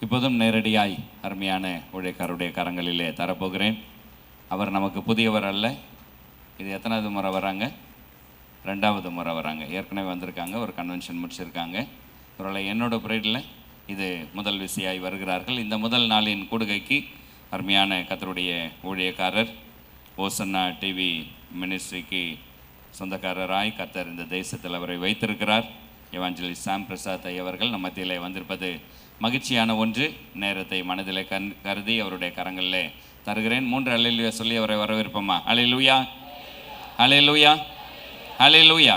இப்போதும் நேரடியாய் அருமையான ஊழியக்காரருடைய கரங்களிலே தரப்போகிறேன். அவர் நமக்கு புதியவர் அல்ல. இது எத்தனாவது முறை வராங்க? 2வது முறை வராங்க. ஏற்கனவே வந்திருக்காங்க, ஒரு கன்வென்ஷன் முடிச்சிருக்காங்க. ஒருவேளை என்னோட ப்ரைடில் இது முதல் விசையாய் வருகிறார்கள். இந்த முதல் நாளின் கூடுகைக்கு அருமையான கர்த்தருடைய ஊழியக்காரர், ஓசன்னா டிவி மினிஸ்ட்ரிக்கு சொந்தக்காரராய் கர்த்தர் இந்த தேசத்தில் அவரை வைத்திருக்கிறார். எவாஞ்சலிஸ்ட் சாம் பிரசாத் அவர்கள் நம் மத்தியிலே வந்திருப்பது மகிழ்ச்சியான ஒன்று. நேரத்தை மனதிலே கருதி அவருடைய கரங்களிலே தருகிறேன். 3 அல்லேலூயா சொல்லி அவரை வரவேற்போமா? அல்லேலூயா, அல்லேலூயா, அல்லேலூயா.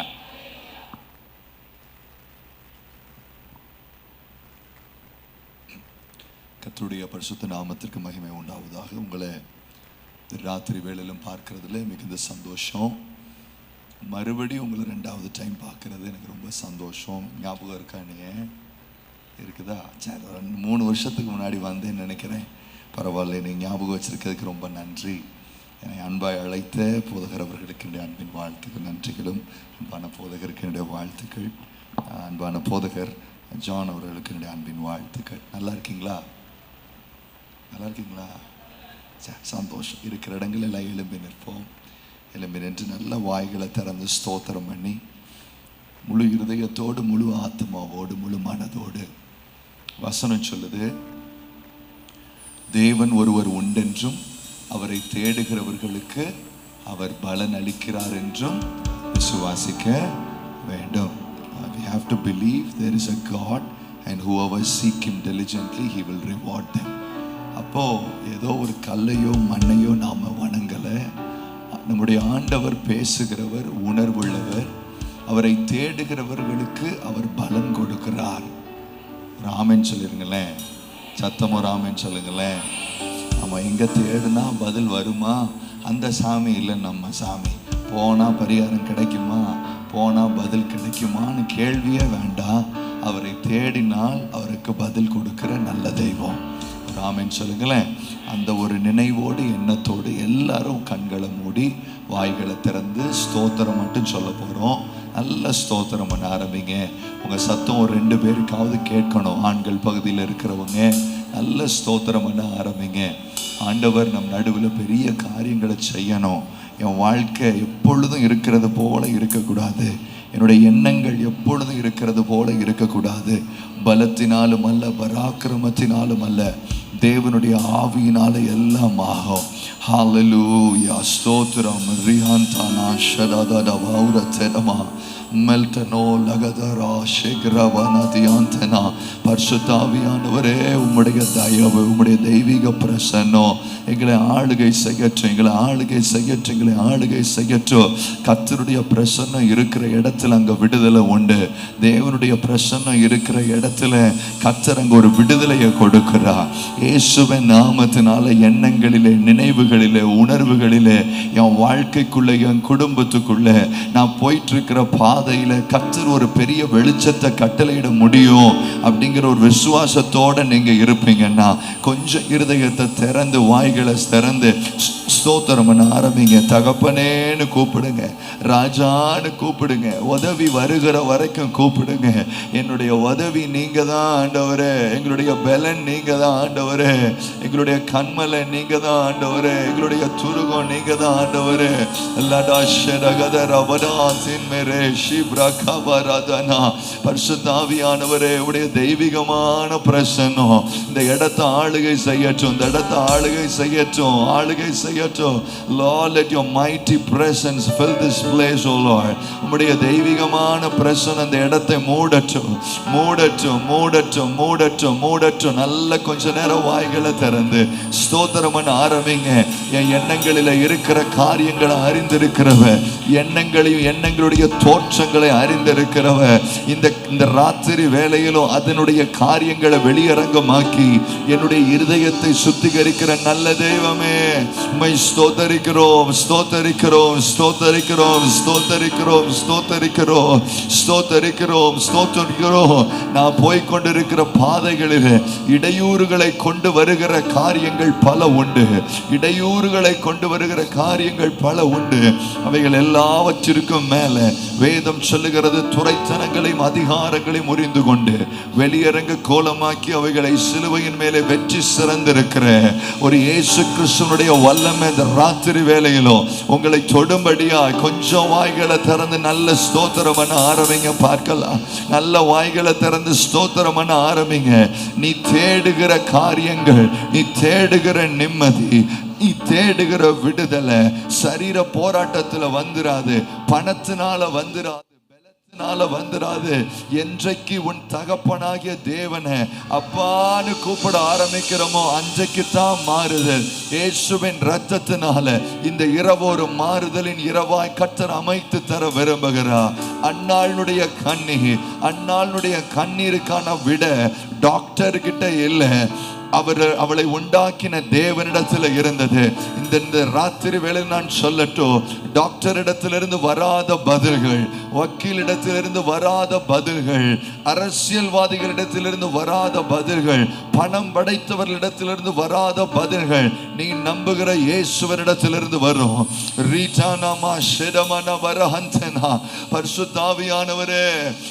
கர்த்தருடைய பரிசுத்த நாமத்திற்கு மகிமை உண்டாவதாக. உங்களை ராத்திரி வேளையிலும் பார்க்கறதுல மிகுந்த சந்தோஷம். மறுபடியும் உங்களை 2வது டைம் பார்க்கறது எனக்கு ரொம்ப சந்தோஷம். ஞாபகம் இருக்கா? நீங்கள் இருக்குதா? சரி, 3 வருஷத்துக்கு முன்னாடி வந்தேன்னு நினைக்கிறேன். பரவாயில்ல, நீங்கள் ஞாபகம் வச்சிருக்கிறதுக்கு ரொம்ப நன்றி. என்னை அன்பாய் அழைத்த போதகர் அவர்களுக்கு என்னுடைய அன்பின் வாழ்த்துக்கள், நன்றிகளும். அன்பான போதகருக்கு என்னுடைய வாழ்த்துக்கள். அன்பான போதகர் ஜான் அவர்களுக்கு என்னுடைய அன்பின் வாழ்த்துக்கள். நல்லா இருக்கீங்களா? நல்லா இருக்கீங்களா? சரி, சந்தோஷம். இருக்கிற இடங்கள் எல்லாம் எழும்பி நிற்போம். எழும்பி நின்று நல்ல வாய்களை திறந்து ஸ்தோத்திரம் பண்ணி முழு இருதயத்தோடு, முழு ஆத்மாவோடு, முழு மனதோடு. வசனம் சொல்லுது, தேவன் ஒருவர் உண்டென்றும் அவரை தேடுகிறவர்களுக்கு அவர் பலன் அளிக்கிறார் என்றும் விசுவாசிக்க வேண்டும். We have to believe there is a God and whoever seek him diligently he will reward them. அப்போ ஏதோ ஒரு கல்லையோ மண்ணையோ நாம வணங்கலை. நம்முடைய ஆண்டவர் பேசுகிறவர், உணர்வுள்ளவர். அவரை தேடுகிறவர்களுக்கு அவர் பலன் கொடுக்கிறார். ராமன் சொல்லிருங்களேன், சத்தமோ ராமன் சொல்லுங்களேன். நம்ம எங்க தேடுனா பதில் வருமா? அந்த சாமி இல்லை நம்ம சாமி. போனா பரிகாரம் கிடைக்குமா, போனா பதில் கிடைக்குமான்னு கேள்வியே வேண்டாம். அவரை தேடினால் அவருக்கு பதில் கொடுக்கிற நல்ல தெய்வம். ராமன் சொல்லுங்களேன். அந்த ஒரு நினைவோடு, எண்ணத்தோடு எல்லாரும் கண்களை மூடி வாய்களை திறந்து ஸ்தோத்திரம் மட்டும் சொல்ல போகிறோம். நல்ல ஸ்தோத்திரம் பண்ண ஆரம்பிங்க. உங்கள் சத்தம் ஒரு 2 பேருக்காவது கேட்கணும். ஆண்கள் பகுதியில் இருக்கிறவங்க நல்ல ஸ்தோத்திரம் பண்ண ஆரம்பிங்க. ஆண்டவர் நம் நடுவில் பெரிய காரியங்களை செய்யணும். என் வாழ்க்கை எப்பொழுதும் இருக்கிறது போல இருக்கக்கூடாது. என்னுடைய எண்ணங்கள் எப்பொழுதும் இருக்கிறது போல இருக்கக்கூடாது. பலத்தினாலும் அல்ல, பராக்கிரமத்தினாலும் அல்ல, தேவனுடைய ஆவியினால எல்லாம் ஆகும். ஹல்லேலூயா, ஸ்தோத்திரம். ரிஹாந்தானா ஷரதா வௌரதமா மெல்டனோ லகதரா ஷெக்ரவனதியாந்தனா. பரிசுத்தாவியானவரே, உம்முடைய தயவு, உம்முடைய தெய்வீக பிரசன்னம் எங்களை ஆளுகை செய்யட்டும், எங்களை ஆளுகை செய்யட்டும், எங்களை ஆளுகை செய்யட்டும். கர்த்தருடைய பிரசன்னம் இருக்கிற இடத்துல அங்கே விடுதலை உண்டு. தேவனுடைய பிரசன்னம் இருக்கிற இடத்துல கர்த்தர் அங்கே ஒரு விடுதலையை கொடுக்கிறார். இயேசுவின் நாமத்தினால எண்ணங்களிலே, நினைவுகளிலே, உணர்வுகளிலே, என் வாழ்க்கைக்குள்ளே, என் குடும்பத்துக்குள்ளே, நான் போயிட்டு இருக்கிற பாதையில கர்த்தர் ஒரு பெரிய வெளிச்சத்தை கட்டளையிட முடியும் அப்படிங்கிற ஒரு விசுவாசத்தோட நீங்க இருப்பீங்கன்னா கொஞ்சம் இருதயத்தை திறந்து, வாய்களை திறந்து ஸ்தோத்திரம் பண்ண ஆரம்பிங்க. தகப்பனேன்னு கூப்பிடுங்க, ராஜான்னு கூப்பிடுங்க, உதவி வருகிற வரைக்கும் கூப்பிடுங்க. என்னுடைய உதவி நீங்க தான் ஆண்டவரே, எங்களுடைய பலன் நீங்க தான் ஆண்டவரே, எங்களுடைய கண்மலை நீங்க தான் ஆண்டவரே, எங்களுடைய துருகம் நீங்க தான் ஆண்டவரே. பரிசுத்தாவியானவரே, உடைய தெய்வீகமான பிரசன்னம் இந்த இடத்தை ஆளுகை செய்யட்டும், இந்த இடத்தை ஆளுகை செய்யட்டும், ஆளுகை செய்யட்டும். Lord, let your mighty presence fill this place, oh Lord. உம்முடைய தெய்வீகமான பிரசன்னம் இந்த இடத்தை மூடட்டும், மூடட்டும், மூடட்டும், மூடட்டும், மூடட்டும். நல்ல கொஞ்ச நேரம் வாய்களை திறந்து ஸ்தோத்திரம் பண்ண ஆரம்பிங்க. என் எண்ணங்களில் இருக்கிற காரியங்களை அறிந்திருக்கிறவ, எண்ணங்களையும் எண்ணங்களுடைய தோற்றங்களை அறிந்திருக்கிறவ, இந்த ராத்திரி வேளையிலும் அதனுடைய காரியங்களை வெளியரங்கமாக்கி என்னுடைய இருதயத்தை சுத்திகரிக்கிற நல்ல தெய்வமே, உம்மை ஸ்தோத்தரிக்கிறோம், ஸ்தோத்தரிக்கிறோம், ஸ்தோத்தரிக்கிறோம், ஸ்தோத்தரிக்கிறோம், ஸ்தோத்தரிக்கிறோம், ஸ்தோத்தரிக்கிறோம், ஸ்தோத்தரிக்கிறோம். நான் போய்கொண்டிருக்கிற பாதைகளில் இடையூறுகளை கொண்டு வருகிற காரியங்கள் பல உண்டு, இடையூறுகளை கொண்டு வருகிற காரியங்கள் பல உண்டு. அவைகள் எல்லாவற்றிற்கும் மேல வேத வேதம் சொல்லுகிறது, துரைத்தனங்களையும் அதிகாரங்களையும் முறிந்து கொண்டு வெளியரங்க கோலமாக்கி அவைகளை சிலுவையின் மேலே வெற்றி சிறந்திருக்கிற ஒரு இயேசு கிறிஸ்துவனுடைய வல்லமை இந்த ராத்திரி வேளையிலோ உங்களை தொடும்படியா கொஞ்சம் வாய்களை திறந்து நல்ல ஸ்தோத்திரம் பண்ண ஆரம்பிங்க. பார்க்கலாம், நல்ல வாய்களை திறந்து ஸ்தோத்திரம் பண்ண ஆரம்பிங்க. நீ தேடுகிற காரியங்கள், நீ தேடுகிற நிம்மதி, நீ தேடுகிற விடுதலை சரீர போராட்டத்துல வந்துராது, பணத்தினால வந்துராது, பலத்தினால வந்துராது. என்றைக்கு உன் தகப்பனாகிய தேவனை அப்பான்னு கூப்பிட ஆரம்பிக்கிறோமோ அன்றைக்கு தான் மாறுதல். இயேசுவின் இரத்தத்தினால இந்த இரவு ஒரு மாறுதலின் இரவாய் கர்த்தர் அமைத்து தர விரும்புகிறார். அன்னாளுடைய கண்ணீர், அன்னாளுடைய கண்ணீருக்கான விட டாக்டர் கிட்ட இல்லை, அவளை உண்டாக்கின தேவனிடத்தில் இருந்தது. இந்த ராத்திரி வேளை நான் சொல்லட்டும், டாக்டர் இடத்திலிருந்து வராத பதில்கள், வக்கீலிடத்திலிருந்து வராத பதில்கள், அரசியல்வாதிகளிடத்திலிருந்து வராத பதில்கள், பணம் படைத்தவர்களிடத்திலிருந்து வராத பதில்கள் நீ நம்புகிற இயேசுவரிடத்திலிருந்து வரும். பரிசுத்தாவியானவரே,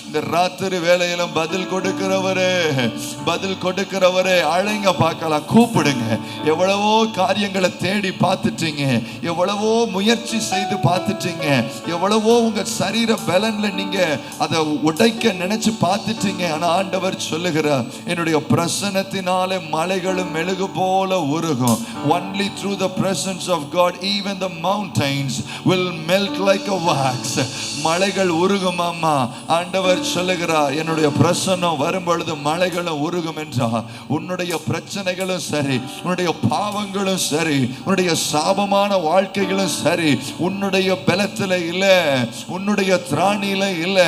இந்த ராத்திரி வேளையிலும் பதில் கொடுக்கிறவரே, பதில் கொடுக்கிறவரே, அழைங்க பார்க்கலாம், கூப்பிடுங்க. எவ்வளவோ காரியங்களை தேடி பார்த்துட்டீங்க, எவ்வளவோ முயற்சி செய்து பார்த்துட்டீங்க, எவ்வளவோ உங்க சரீர பலன்ல நீங்க அதை உடைக்க நினைச்சு பார்த்துட்டீங்க. ஆனா ஆண்டவர் சொல்லுகிறார், என்னுடைய பிரசன்னத்தினாலே மலைகளும் மெழுகு போல உருகும். Only through the presence of God even the mountains will melt like a wax. மலைகள் உருகும். அம்மா ஆண்டவர் சொல்லுகிறார், என்னுடைய பிரசன்னம் வரும் பொழுது மலைகளும் உருகும் என்றார். உன்னுடைய பிரச்சனைகளும் சரி, உன்னுடைய பாவங்களும் சரி, உன்னுடைய சாபமான வாழ்க்கைகளும் சரி, உன்னுடைய பலத்தில இல்ல, உன்னுடைய திராணியில இல்ல,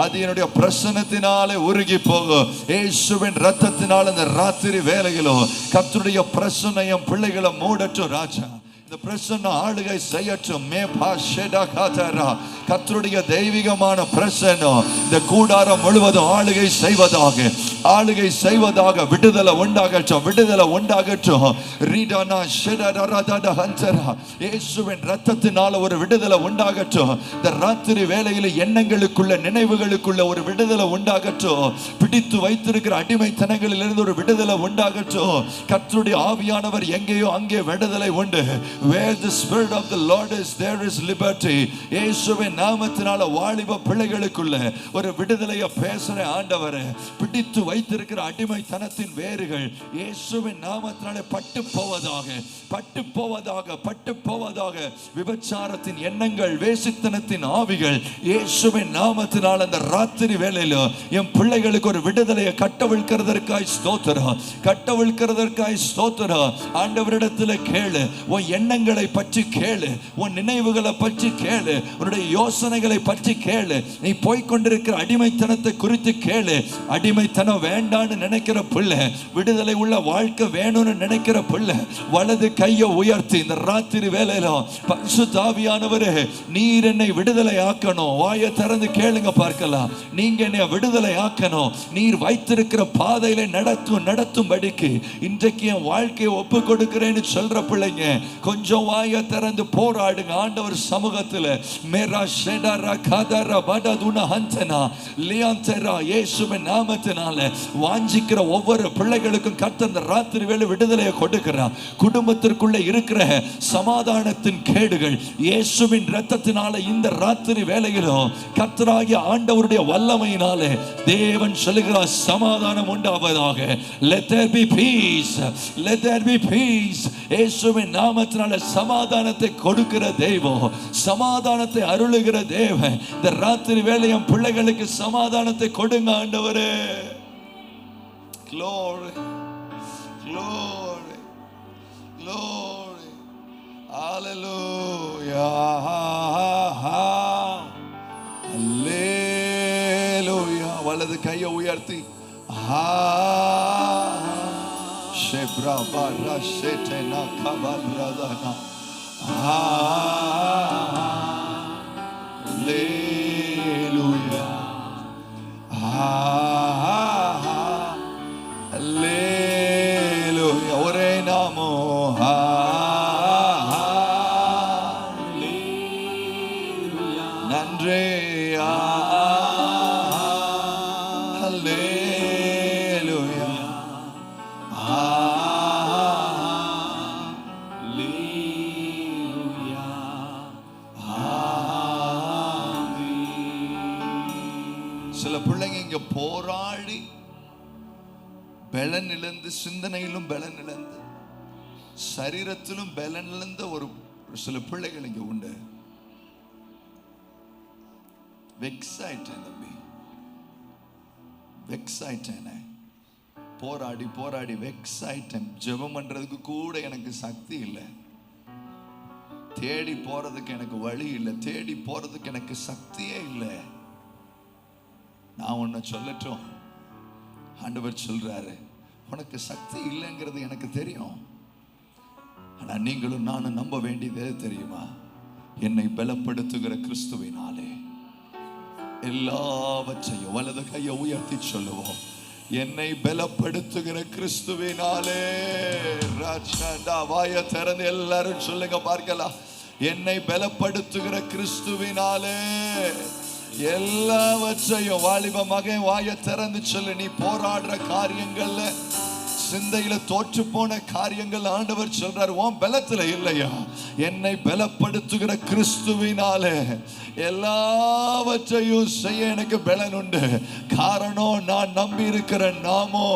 அது என்னுடைய பிரசன்னத்தினாலே உருகி போகும். இயேசுவின் இரத்தத்தினால் இந்த ராத்திரி வேளையிலோ கர்த்தருடைய பிரசன்னம் பிள்ளைகளை மூடட்டும். ராஜா, இந்த பிரசன்ன ஆளுகை செய்யட்டும். கர்த்தருடைய தெய்வீகமான பிரசன்னம் இந்த கூடாரம் முழுவதும் ஆளுகை செய்வதாக, ஆளுகை செய்வதாக. விடுதலை உண்டாகட்டும், விடுதலை உண்டாகட்டும். இயேசுவின் இரத்தத்தினால ஒரு விடுதலை உண்டாகட்டும். இந்த ராத்திரி வேளையில் எண்ணங்களுக்குள்ள, நினைவுகளுக்குள்ள ஒரு விடுதலை உண்டாகட்டும். பிடித்து வைத்திருக்கிற அடிமைத்தனங்களில் இருந்து ஒரு விடுதலை உண்டாகட்டும். கர்த்தருடைய ஆவியானவர் எங்கேயோ அங்கே விடுதலை உண்டு. Where the spirit of the Lord is, there is liberty. இயேசுவின் நாமத்தினால வாலிப பிள்ளைகளுக்குள்ள ஒரு விடுதலையை பேசுற ஆண்டவரே, பிடித்து வைத்திருக்கிற அடிமைத்தனத்தின் வேர்கள் இயேசுவின் நாமத்தினால பட்டு போவதாக, பட்டு போவதாக, பட்டு போவதாக. விபச்சாரத்தின் எண்ணங்கள், வேசித்தனத்தின் ஆவிகள் இயேசுவின் நாமத்தினால அந்த ராத்திரி வேளையில என் பிள்ளைகளுக்கு ஒரு விடுதலையை கட்டவிழ்க்கிறதற்காய் ஸ்தோத்திரம், கட்டவிழ்க்கிறதற்காய் ஸ்தோத்திரம். ஆண்டவரிடத்தில் கேளு, உன் எண்ணங்களை பற்றி கேளு, உன் நினைவுகளை பற்றி கேளு, உன்னுடைய யோசனைகளை பற்றி கேளு. நீ போய்கொண்டிருக்கிற அடிமைத்தனத்தை குறித்து கேளு. அடிமைத்தனம் வேண்டான்னு நினைக்கிற பிள்ளை, விடுதலை உள்ள வாழ்க்கை வேணும்னு நினைக்கிற பிள்ளை, வலது கையை உயர்த்தி இந்த ராத்திரி வேளையில பரிசுத்த ஆவியானவரே, நீர் என்னை விடுதலை ஆக்கணும். வாயை திறந்து கேளுங்க பார்க்கலாம். நீங்க என்னை விடுதலை ஆக்கணும். நீர் வைத்திருக்கிற பாதையில நடத்தும்படிக்கு இன்றைக்கு என் வாழ்க்கையை ஒப்பு கொடுக்கிறேன்னு சொல்ற பிள்ளைங்க கொஞ்சம் வாயை திறந்து போராடுங்க ஆண்டவர் சமூகத்தில். மேரா ஷெடரா கதரா படதுன ஹந்தனா லியாந்தரா இயேசுவின் நாமத்தினால வாஞ்சிக்கிற ஒவ்வொரு பிள்ளைகளுக்கும் கர்த்தர் இந்த ராத்திரி வேளை விடுதலையை கொடுக்கிறார். குடும்பத்திற்குள்ள இருக்கிற சமாதானத்தின் கேடுகள் இயேசுவின் இரத்தத்தினால இந்த ராத்திரி வேளையிலும் கர்த்தராகிய ஆண்டவருடைய வல்லமையினாலே தேவன் சொல்லுகிறார், சமாதானம் உண்டாவதாக. Let there be peace, let there be peace. இயேசுவின் நாமத்தினால சமாதானத்தை கொடுக்கிற தெய்வம், சமாதானத்தை அருளுகிற தேவன் இந்த ராத்திரி வேளையும் பிள்ளைகளுக்கு சமாதானத்தை கொடுங்க ஆண்டவரே. Glory, glory, glory, hallelujah, hallelujah. வலது கையை உயர்த்தி Shebra bara shetena kabadradana. Hallelujah. Hallelujah. Ore namo. Hallelujah. Nandre. போராடி பலன் இழந்து, சிந்தனையிலும் பலன் இழந்து, சரீரத்திலும் பலன் இழந்த ஒரு சில பிள்ளைகள் இங்க உண்டு. வெக்ஸ் ஆயிட்டேன் தம்பி, வெக்ஸ் ஆயிட்டேனே, போராடி போராடி வெக்ஸ் ஆயிட்டேன். ஜெபம் பண்றதுக்கு கூட எனக்கு சக்தி இல்லை, தேடி போறதுக்கு எனக்கு வழி இல்லை, தேடி போறதுக்கு எனக்கு சக்தியே இல்லை. நான் உன்னை சொல்லட்டும், ஆண்டவர் சொல்றாரு, உனக்கு சக்தி இல்லைங்கிறது எனக்கு தெரியும். ஆனா நீங்களும் நானும் நம்ப வேண்டியது தெரியுமா? என்னை பலப்படுத்துகிற கிறிஸ்துவினாலே எல்லாவற்றையும். வலது கையை உயர்த்தி சொல்லுவோம், என்னை பலப்படுத்துகிற கிறிஸ்துவினாலே. வாய திறந்து எல்லாரும் சொல்லுங்க பார்க்கலாம், என்னை பலப்படுத்துகிற கிறிஸ்துவினாலே எல்லாவற்றையும். வாலிப மகன் வாய திறந்து சொல்லு, நீ போராடுற காரியங்கள்ல, சிந்தையில தோற்று போன காரியங்கள் ஆண்டவர் சொல்றார், உன் பலத்துல இல்லையா, என்னை பலப்படுத்துகிற கிறிஸ்துவினாலே எல்லாவற்றையும் செய்ய எனக்கு பலன் உண்டு. காரணம், நான் நம்பி இருக்கிற நாமோ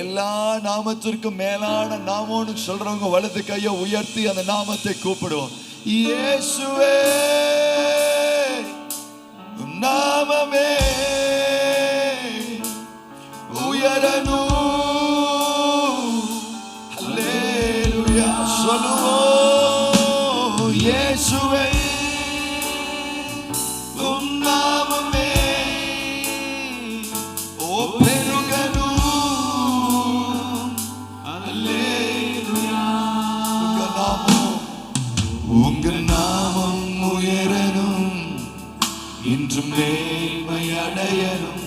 எல்லா நாமத்திற்கும் மேலான நாமோன்னு சொல்றவங்க வலது கையை உயர்த்தி அந்த நாமத்தை கூப்பிடுவோம். இயேசுவே நாமமே உயரணும். அல்லேலூயா சொல்லுவோம், இயேசுவே உம் நாமமே ஓ பெருகணும். அல்லேலூயா உங்க நாமம் உயரணும், இன்றும் மேன்மை அடையணும்.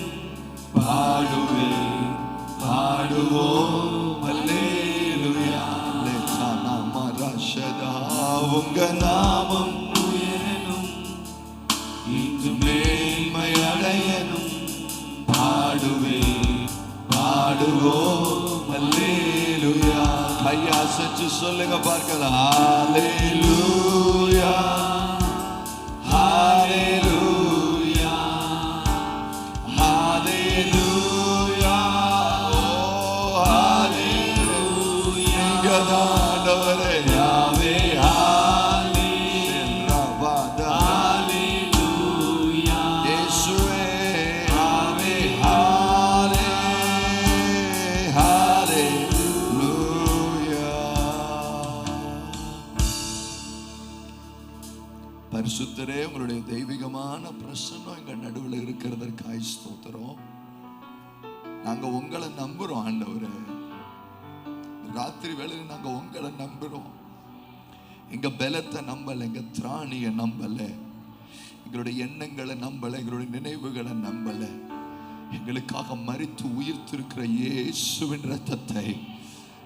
பாடுவே பாடுவோம் அல்லேலூயா. உங்க நாமம் உயரணும், இன்றும் மேன்மை அடையணும். பாடுவே பாடுவோம் அல்லேலூயா. கையா செஞ்சு சொல்லுங்க பார்க்கலாம். ஹல்லேலூயா ஹல்லேலூயா ஹல்லேலூயா ஓ ஹல்லேலூயா. ஆண்டவரே யாவே ஹல்லேலூயா இயேசுவே யாவே ஹல்லேலூயா. பரிசுத்தரே, உங்களுடைய தெய்வீகமான பிரசன்னம் எங்க நடுவில் இருக்கிறதற்காக ஸ்தோத்திரம். நாங்க உங்களை நம்புறோம் ஆண்டவரே, ராத்திரி வேளையில் நாங்க உங்களை நம்புறோம். எங்க பலத்தை நம்பல, எங்க திராணியை நம்பல, எங்களுடைய எண்ணங்களை நம்பல, எங்களுடைய நினைவுகளை நம்பல. எங்களுக்காக மரித்து உயிர்த்திருக்கிற இயேசுவின் இரத்தத்தை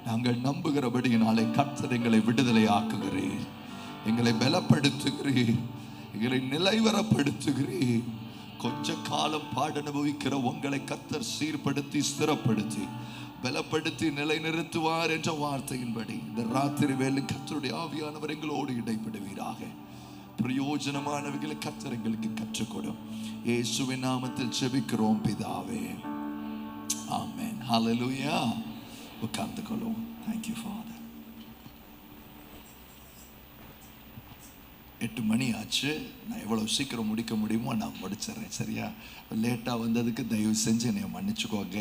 நாங்கள் நம்புகிறபடியினாலே கர்த்தர் எங்களை விடுதலை ஆக்குகிறீர், எங்களை பலப்படுத்துகிறீர், எங்களை நிலைவரப்படுத்துகிறீர். கொஞ்ச காலம் பாட அனுபவிக்கிற உங்களை கர்த்தர் சீர்படுத்தி ஸ்திரப்படுத்தி பலப்படுத்தி நிலைநிறுத்துவார் என்ற வார்த்தையின்படி இந்த ராத்திரி வேளை கர்த்தருடைய ஆவியானவர் எங்களோடு இடைப்படுவீராக. பிரயோஜனமானவைகளை கர்த்தர் எங்களுக்கு கற்றுக்கொடும். இயேசுவின் நாமத்தில் ஜெபிக்கிறோம் பிதாவே, ஆமென். ஹல்லேலூயா. உட்கார்ந்து கொள்வோம். Thank you Father. 8 மணி ஆச்சு. நான் எவ்வளவு சீக்கிரம் முடிக்க முடியுமோ நான் முடிச்சிடறேன், சரியா? லேட்டாக வந்ததுக்கு தயவு செஞ்சு என்னை மன்னிச்சுக்கோங்க,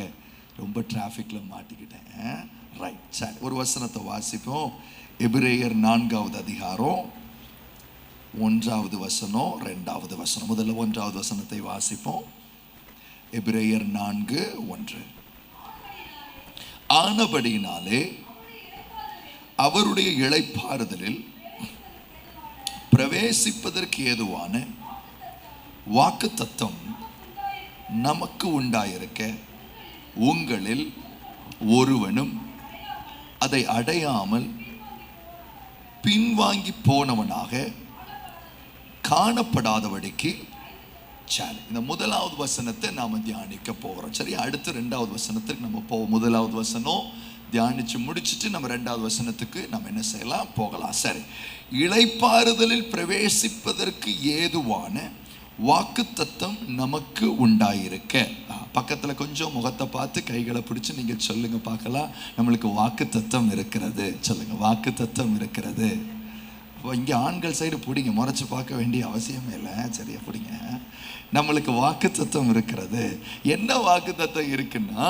ரொம்ப டிராஃபிக்கில் மாட்டிக்கிட்டேன். ரைட், சரி, ஒரு வசனத்தை வாசிப்போம். எபிரேயர் 4வது அதிகாரம் 1வது வசனம் 2வது வசனம். முதல்ல 1வது வசனத்தை வாசிப்போம். எபிரேயர் 4:1. ஆனபடியினாலே அவருடைய இளைப்பாறுதலில் பிரவேசிப்பதற்கு ஏதுவான வாக்குத்தத்தம் நமக்கு உண்டாயிருக்க உங்களில் ஒருவனும் அதை அடையாமல் பின்வாங்கி போனவனாக காணப்படாதபடிக்கு. இந்த 1வது வசனத்தை நாம தியானிக்க போகிறோம், சரி? அடுத்து 2வது வசனத்துக்கு நம்ம போவோம். 1வது வசனம் தியானிச்சு முடிச்சுட்டு நம்ம 2வது வசனத்துக்கு நம்ம என்ன செய்யலாம், போகலாம். சரி, இளைப்பாறுதலில் பிரவேசிப்பதற்கு ஏதுவான வாக்குத்தத்தம் நமக்கு உண்டாயிருக்க. பக்கத்துல கொஞ்சம் முகத்தை பார்த்து கைகளை பிடிச்சு நீங்க சொல்லுங்க பார்க்கலாம், நம்மளுக்கு வாக்குத்தத்தம் இருக்கிறது. சொல்லுங்க, வாக்குத்தத்தம் இருக்கிறது. இங்க ஆண்கள் சைடு பிடிங்க, முறைச்சு பார்க்க வேண்டிய அவசியமே இல்லை. சரியா பிடிங்க. நம்மளுக்கு வாக்குத்தத்தம் இருக்கிறது. என்ன வாக்குத்தத்தம் இருக்குன்னா,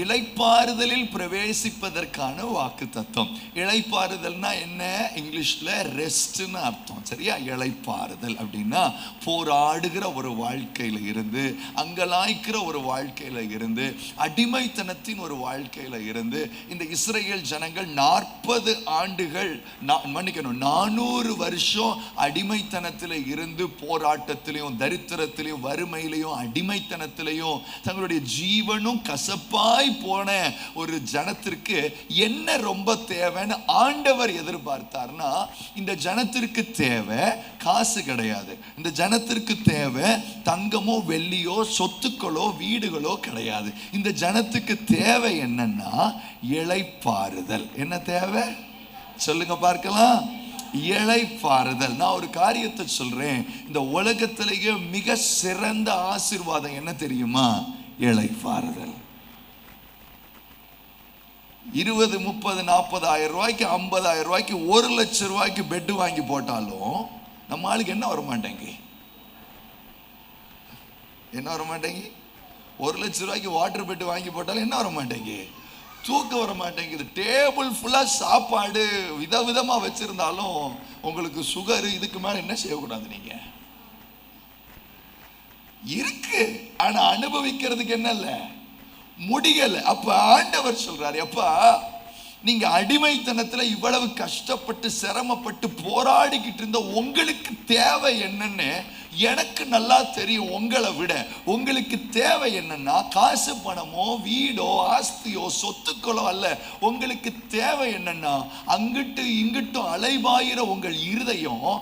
இளைப்பாறுதலில் பிரவேசிப்பதற்கான வாக்குத்தத்தம். இளைப்பாறுதல்னா என்ன? இங்கிலீஷ்ல ரெஸ்ட்னு அர்த்தம். சரியா? இளைப்பாறுதல் அப்படின்னா போராடுகிற ஒரு வாழ்க்கையில இருந்து, அங்கலாய்க்கிற ஒரு வாழ்க்கையில இருந்து, அடிமைத்தனத்தின் ஒரு வாழ்க்கையில இருந்து இந்த இஸ்ரேல் ஜனங்கள் 40 ஆண்டுகள், மன்னிக்கணும், 400 வருஷம் அடிமைத்தனத்தில் இருந்து போராட்டத்திலையும் தரித்திரத்திலையும் வறுமையிலையும் அடிமைத்தனத்திலையும் தங்களுடைய ஜீவனும் கசப்பாய் போன ஒரு ஜனத்திற்கு என்ன ரொம்ப தேவைன்னு ஆண்டவர் எதிர்பார்த்தார்னா, இந்த ஜனத்திற்கு தேவை காசு கிடையாது, இந்த ஜனத்திற்கு தேவை தங்கமோ வெள்ளியோ சொத்துக்களோ வீடுகளோ கிடையாது. இந்த ஜனத்துக்கு தேவை என்னன்னா இளைப்பாறுதல். என்ன தேவை சொல்லுங்க பார்க்கலாம்? இளைப்பாறுதல். நான் ஒரு காரியத்தை சொல்றேன், இந்த உலகத்திலேயே மிக சிறந்த ஆசீர்வாதம் என்ன தெரியுமா? இளைப்பாறுதல். 20, 30, 40,000 ரூபாய்க்கு 50,000 ரூபாய்க்கு 1 லட்சம் ரூபாய்க்கு பெட் வாங்கி போட்டாலும் நம்ம ஆளுக்கு என்ன வர மாட்டேங்க? என்ன வர மாட்டேங்க? 1 லட்சம் ரூபாய்க்கு வாட்டர் பெட் வாங்கி போட்டாலும் என்ன வர மாட்டேங்க? தூக்கம் வர மாட்டேங்குது. டேபிள் ஃபுல்லா சாப்பாடு விதவிதமா வச்சிருந்தாலும் உங்களுக்கு சுகர், இதுக்கு மேல என்ன செய்யக்கூடாது? நீங்க இருக்கு, ஆனா அனுபவிக்கிறதுக்கு என்ன இல்ல, முடியல. அப்ப ஆண்டவர் சொல்றாரு, அப்பா நீங்க அடிமைத்தனத்துல இவ்வளவு கஷ்டப்பட்டு சிரமப்பட்டு போராடிக்கிட்டு இருந்த உங்களுக்கு தேவை என்னன்னு எனக்கு நல்லா தெரியும். உங்களை விட உங்களுக்கு தேவை என்னன்னா காசு பணமோ வீடோ ஆஸ்தியோ சொத்துக்களோ அல்ல. உங்களுக்கு தேவை என்னன்னா அங்கிட்டு இங்கிட்டும் அலைபாயிர உங்கள் இருதயம்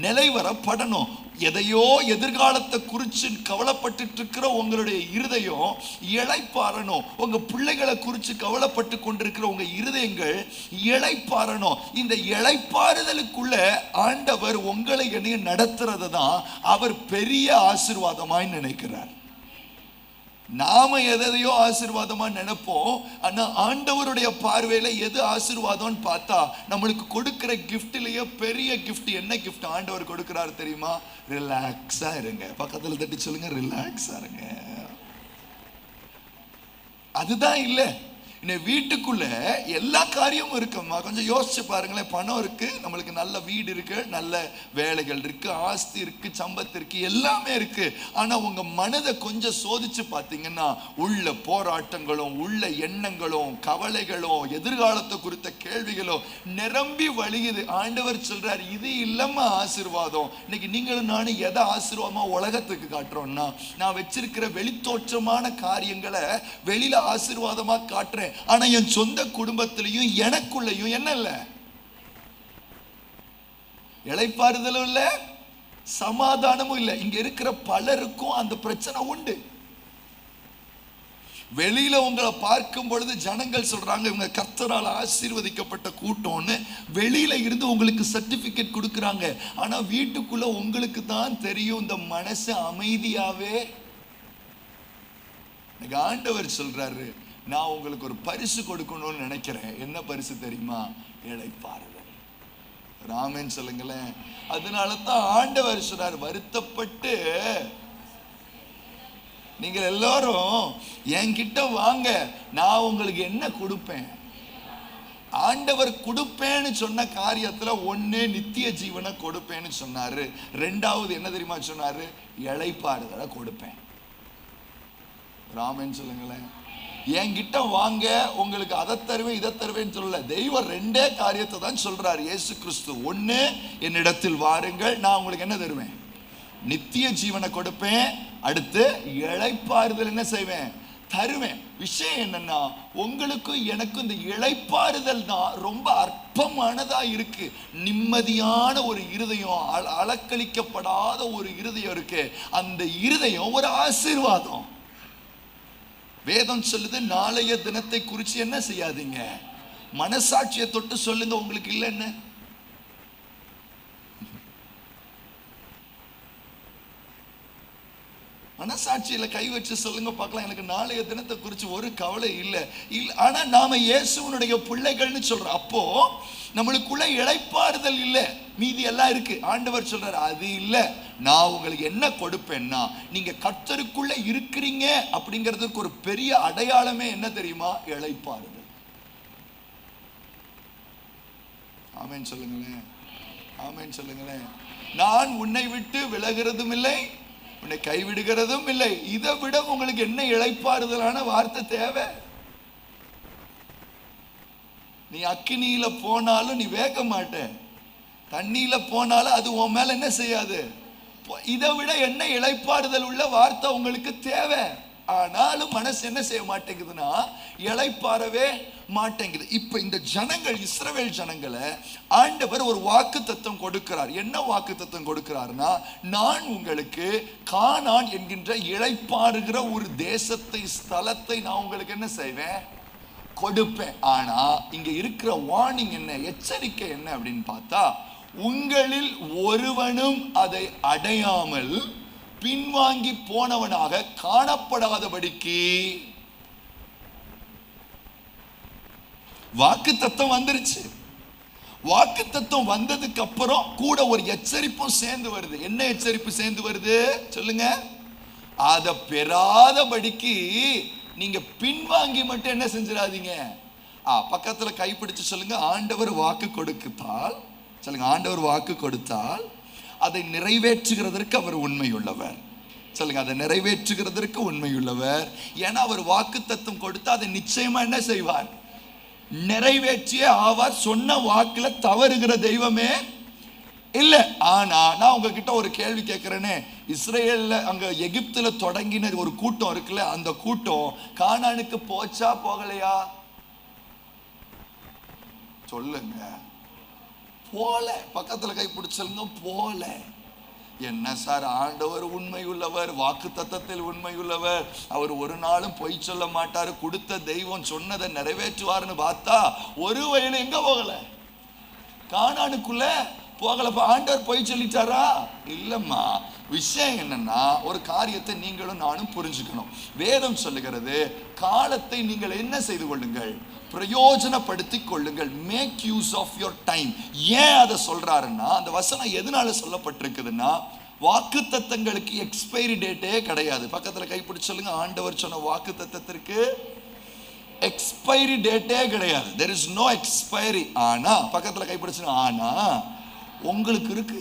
நிலைவரப்படணும். எதையோ எதிர்காலத்தை குறித்து கவலைப்பட்டு இருக்கிற உங்களுடைய இருதயம் இளைப்பாறணும். உங்க பிள்ளைகளை குறித்து கவலைப்பட்டு கொண்டிருக்கிற உங்க இருதயங்கள் இளைப்பாறணும். இந்த இளைப்பாறுதலுக்குள்ள ஆண்டவர் உங்களை என்னையும் நடத்துறது தான் அவர் பெரிய ஆசீர்வாதமாய் நினைக்கிறார். நாம எதையோ ஆசீர்வாதமா நினைப்போம், ஆனா ஆண்டவருடைய பார்வையில எது ஆசீர்வாதம்னு பார்த்தா நம்மளுக்கு கொடுக்கிற கிஃப்ட்லயே பெரிய கிஃப்ட் என்ன கிஃப்ட் ஆண்டவர் கொடுக்கிறாரு தெரியுமா? ரிலாக்ஸா இருங்க. பக்கத்துல தட்டி சொல்லுங்க, ரிலாக்ஸா இருங்க. அதுதான் இல்ல, வீட்டுக்குள்ள எல்லா காரியமும் இருக்குமா? கொஞ்சம் யோசிச்சு பாருங்களேன். பணம் இருக்கு, நம்மளுக்கு நல்ல வீடு இருக்கு, நல்ல வேலைகள் இருக்கு, ஆஸ்தி இருக்கு, சம்பத்து இருக்கு, எல்லாமே இருக்கு. ஆனா உங்க மனதை கொஞ்சம் சோதிச்சு பார்த்தீங்கன்னா உள்ள போராட்டங்களும் உள்ள எண்ணங்களும் கவலைகளும் எதிர்காலத்தை குறித்த கேள்விகளும் நிரம்பி வழியுது. ஆண்டவர் சொல்றாரு, இது இல்லம்மா ஆசீர்வாதம். இன்னைக்கு நீங்களும் நானும் எதை ஆசீர்வாதமா உலகத்துக்கு காட்டுறோம்னா, நான் வச்சிருக்கிற வெளித்தோற்றமான காரியங்களை வெளியில ஆசீர்வாதமா காட்டுறேன். ஆனா என் சொந்த குடும்பத்திலையும் எனக்குள்ளேயும் என்ன இல்ல? இளைப்பாறுதலும் இல்ல, சமாதானமும் இல்ல. இங்க இருக்கிற பலருக்கும் அந்த பிரச்சனை உண்டு. வெளியில உங்களை பார்க்கும் பொழுது ஜனங்கள் சொல்றாங்க இவங்க கர்த்தரால் ஆசீர்வதிக்கப்பட்ட கூட்டம்னு, வெளியில இருந்து உங்களுக்கு சர்டிபிகேட் கொடுக்கறாங்க. ஆனா வீட்டுக்குள்ள உங்களுக்கு தான் தெரியும் இந்த மனசு அமைதியாவே. ஆண்டவர் சொல்றாரு, நான் உங்களுக்கு ஒரு பரிசு கொடுக்கணும்னு நினைக்கிறேன். என்ன பரிசு தெரியுமா? இளைப்பாறுதல். ராமன் சொல்லுங்களேன். அதனால தான் ஆண்டவர் சொல்றார், வருத்தப்பட்டு நீங்கள் எல்லாரும் என்கிட்ட வாங்க, நான் உங்களுக்கு என்ன கொடுப்பேன். ஆண்டவர் கொடுப்பேன்னு சொன்ன காரியத்துல ஒண்ணு நித்திய ஜீவனை கொடுப்பேன்னு சொன்னாரு. ரெண்டாவது என்ன தெரியுமா சொன்னாரு? இளைப்பாறுதலை கொடுப்பேன். ராமன் சொல்லுங்களேன். என்கிட்ட வாங்க, உங்களுக்கு அதை தருவேன் இதை தருவேன்னு சொல்லல. தெய்வம் ரெண்டே காரியத்தை தான் சொல்றாரு இயேசு கிறிஸ்து. ஒண்ணு, என்னிடத்தில் வாருங்கள், நான் உங்களுக்கு என்ன தருவேன்? நித்திய ஜீவனை கொடுப்பேன். அடுத்து இளைப்பாறுதல் என்ன செய்வேன்? தருவேன். விஷயம் என்னன்னா, உங்களுக்கும் எனக்கும் இந்த இளைப்பாறுதல் தான் ரொம்ப அற்பமானதா இருக்கு. நிம்மதியான ஒரு இருதயம், அலக்களிக்கப்படாத ஒரு இருதயம் இருக்கு. அந்த இருதயம் ஒரு ஆசீர்வாதம். வேதம் சொல்லுது, நாளைய தினத்தை குறித்து என்ன செய்யாதீங்க, மனசாட்சியை தொட்டு சொல்லுங்க, உங்களுக்கு இல்லைன்னு. மனசாட்சியில கை வச்சு சொல்லுங்க பார்க்கலாம், எனக்கு நாளைய தினத்தை குறித்து ஒரு கவலை இல்லை. ஆனா நாம இயேசுவனுடைய பிள்ளைகள்னு சொல்றோம். அப்போ நம்மளுக்குள்ள இளைப்பாறுதல் இல்லை, மீதி எல்லாம் இருக்கு. ஆண்டவர் சொல்றாரு, அது இல்லை, நான் உங்களுக்கு என்ன கொடுப்பேன்னா, நீங்க கர்த்தருக்குள்ள இருக்கிறீங்க அப்படிங்கிறதுக்கு ஒரு பெரிய அடையாளமே என்ன தெரியுமா? இளைப்பாறுதல். ஆமென் சொல்லுங்களேன், ஆமென் சொல்லுங்களேன். நான் உன்னை விட்டு விலகிறதும் இல்லை, உன்னை கைவிடுகிறதும் இல்லை. இதை விட உங்களுக்கு என்ன இளைப்பாறுதலான வார்த்தை தேவை? நீ அக்கினியில போனாலும் நீ வேக மாட்ட, தண்ணியில போனாலும் அது உன் மேல என்ன செய்யாது. இதை விட என்ன இளைப்பாறுதல் உள்ள வார்த்தை உங்களுக்கு தேவை? ஆனாலும் மனசு என்ன செய்ய மாட்டேங்குதுன்னா, இளைப்பாறவே மாட்டேங்குது. இப்ப இந்த ஜனங்கள், இஸ்ரவேல் ஜனங்களை ஆண்டவர் ஒரு வாக்கு தத்தம் கொடுக்கிறார். என்ன வாக்கு தத்தம் கொடுக்கிறார்னா, நான் உங்களுக்கு கானான் என்கின்ற இளைப்பாறுகிற ஒரு தேசத்தை, ஸ்தலத்தை நான் உங்களுக்கு என்ன செய்வேன்? கொடுப்பேன். ஆனா இங்க இருக்கிற வார்னிங் என்ன, எச்சரிக்கை என்ன அப்படின்னு பார்த்தா, உங்களில் ஒருவனும் அதை அடையாமல் பின்வாங்கி போனவனாக காணப்படாதபடிக்கு. வாக்கு தத்தம் வந்துருச்சு. வாக்கு தத்தம் வந்ததுக்கு அப்புறம் கூட ஒரு எச்சரிப்பும் சேர்ந்து வருது. என்ன எச்சரிப்பு சேர்ந்து வருது சொல்லுங்க? அதை பெறாதபடிக்கு நீங்க பின்வாங்கி மட்டும் என்ன செஞ்சிடாதீங்க. பக்கத்துல கைப்பிடிச்சு சொல்லுங்க, ஆண்டவர் வாக்கு கொடுத்தால், சொல்லுங்க, ஆண்டவர் வாக்கு கொடுத்தால் அதை நிறைவேற்றுகிறதற்கு அவர் உண்மையுள்ளவர். சொல்லுங்க, அதை நிறைவேற்றுகிறதற்கு உண்மையுள்ளவர். ஏன்னா அவர் வாக்கு தத்தம் கொடுத்து அதை நிச்சயமா என்ன செய்வார்? நிறைவேற்றியே ஆவார். சொன்ன வாக்குல தவறுகிற தெய்வமே இல்ல. ஆனா நான் உங்ககிட்ட ஒரு கேள்வி கேட்கிறேனே, இஸ்ரேல்ல அங்க எகிப்துல தொடங்கின ஒரு கூட்டம் இருக்குல்ல, அந்த கூட்டம் கானானுக்கு போச்சா போகலையா? சொல்லுங்க. போல. பக்கத்துல கை பிடிச்சலுங்க, போல. என்ன சார், ஆண்டவர் உண்மை உள்ளவர், வாக்கு தத்தத்தில் உண்மை உள்ளவர், அவர் ஒரு நாளும் பொய் சொல்ல மாட்டாரு, கொடுத்த தெய்வம் சொன்னதை நிறைவேற்றுவார்னு பார்த்தா ஒரு வயல எங்க போகல? கானானுக்குள்ள போகலப்பா. ஆண்டவர் பொய் சொல்லிட்டாரா? இல்லம்மா. விஷயம் என்னன்னா, ஒரு காரியத்தை நீங்களும் நானும் புரிஞ்சுக்கணும். வேதம் சொல்லுகிறது, காலத்தை நீங்கள் என்ன செய்து கொள்ளுங்கள்? பிரயோஜனப்படுத்திக் கொள்ளுங்கள். Make use of your time. ஏன் அதை சொல்றாருன்னா, அந்த வசனம் எதனால சொல்லப்பட்டிருக்குதுன்னா, வாக்கு தத்தங்களுக்கு எக்ஸ்பைரி டேட்டே கிடையாது. பக்கத்துல கைப்பிடிச்சு சொல்லுங்க, ஆண்டவர் சொன்ன வாக்கு தத்தத்திற்கு எக்ஸ்பைரி டேட்டே கிடையாது. there is no expiry. ஆனா பக்கத்துல கைப்பிடிச்சு, ஆனா உங்களுக்கு இருக்கு.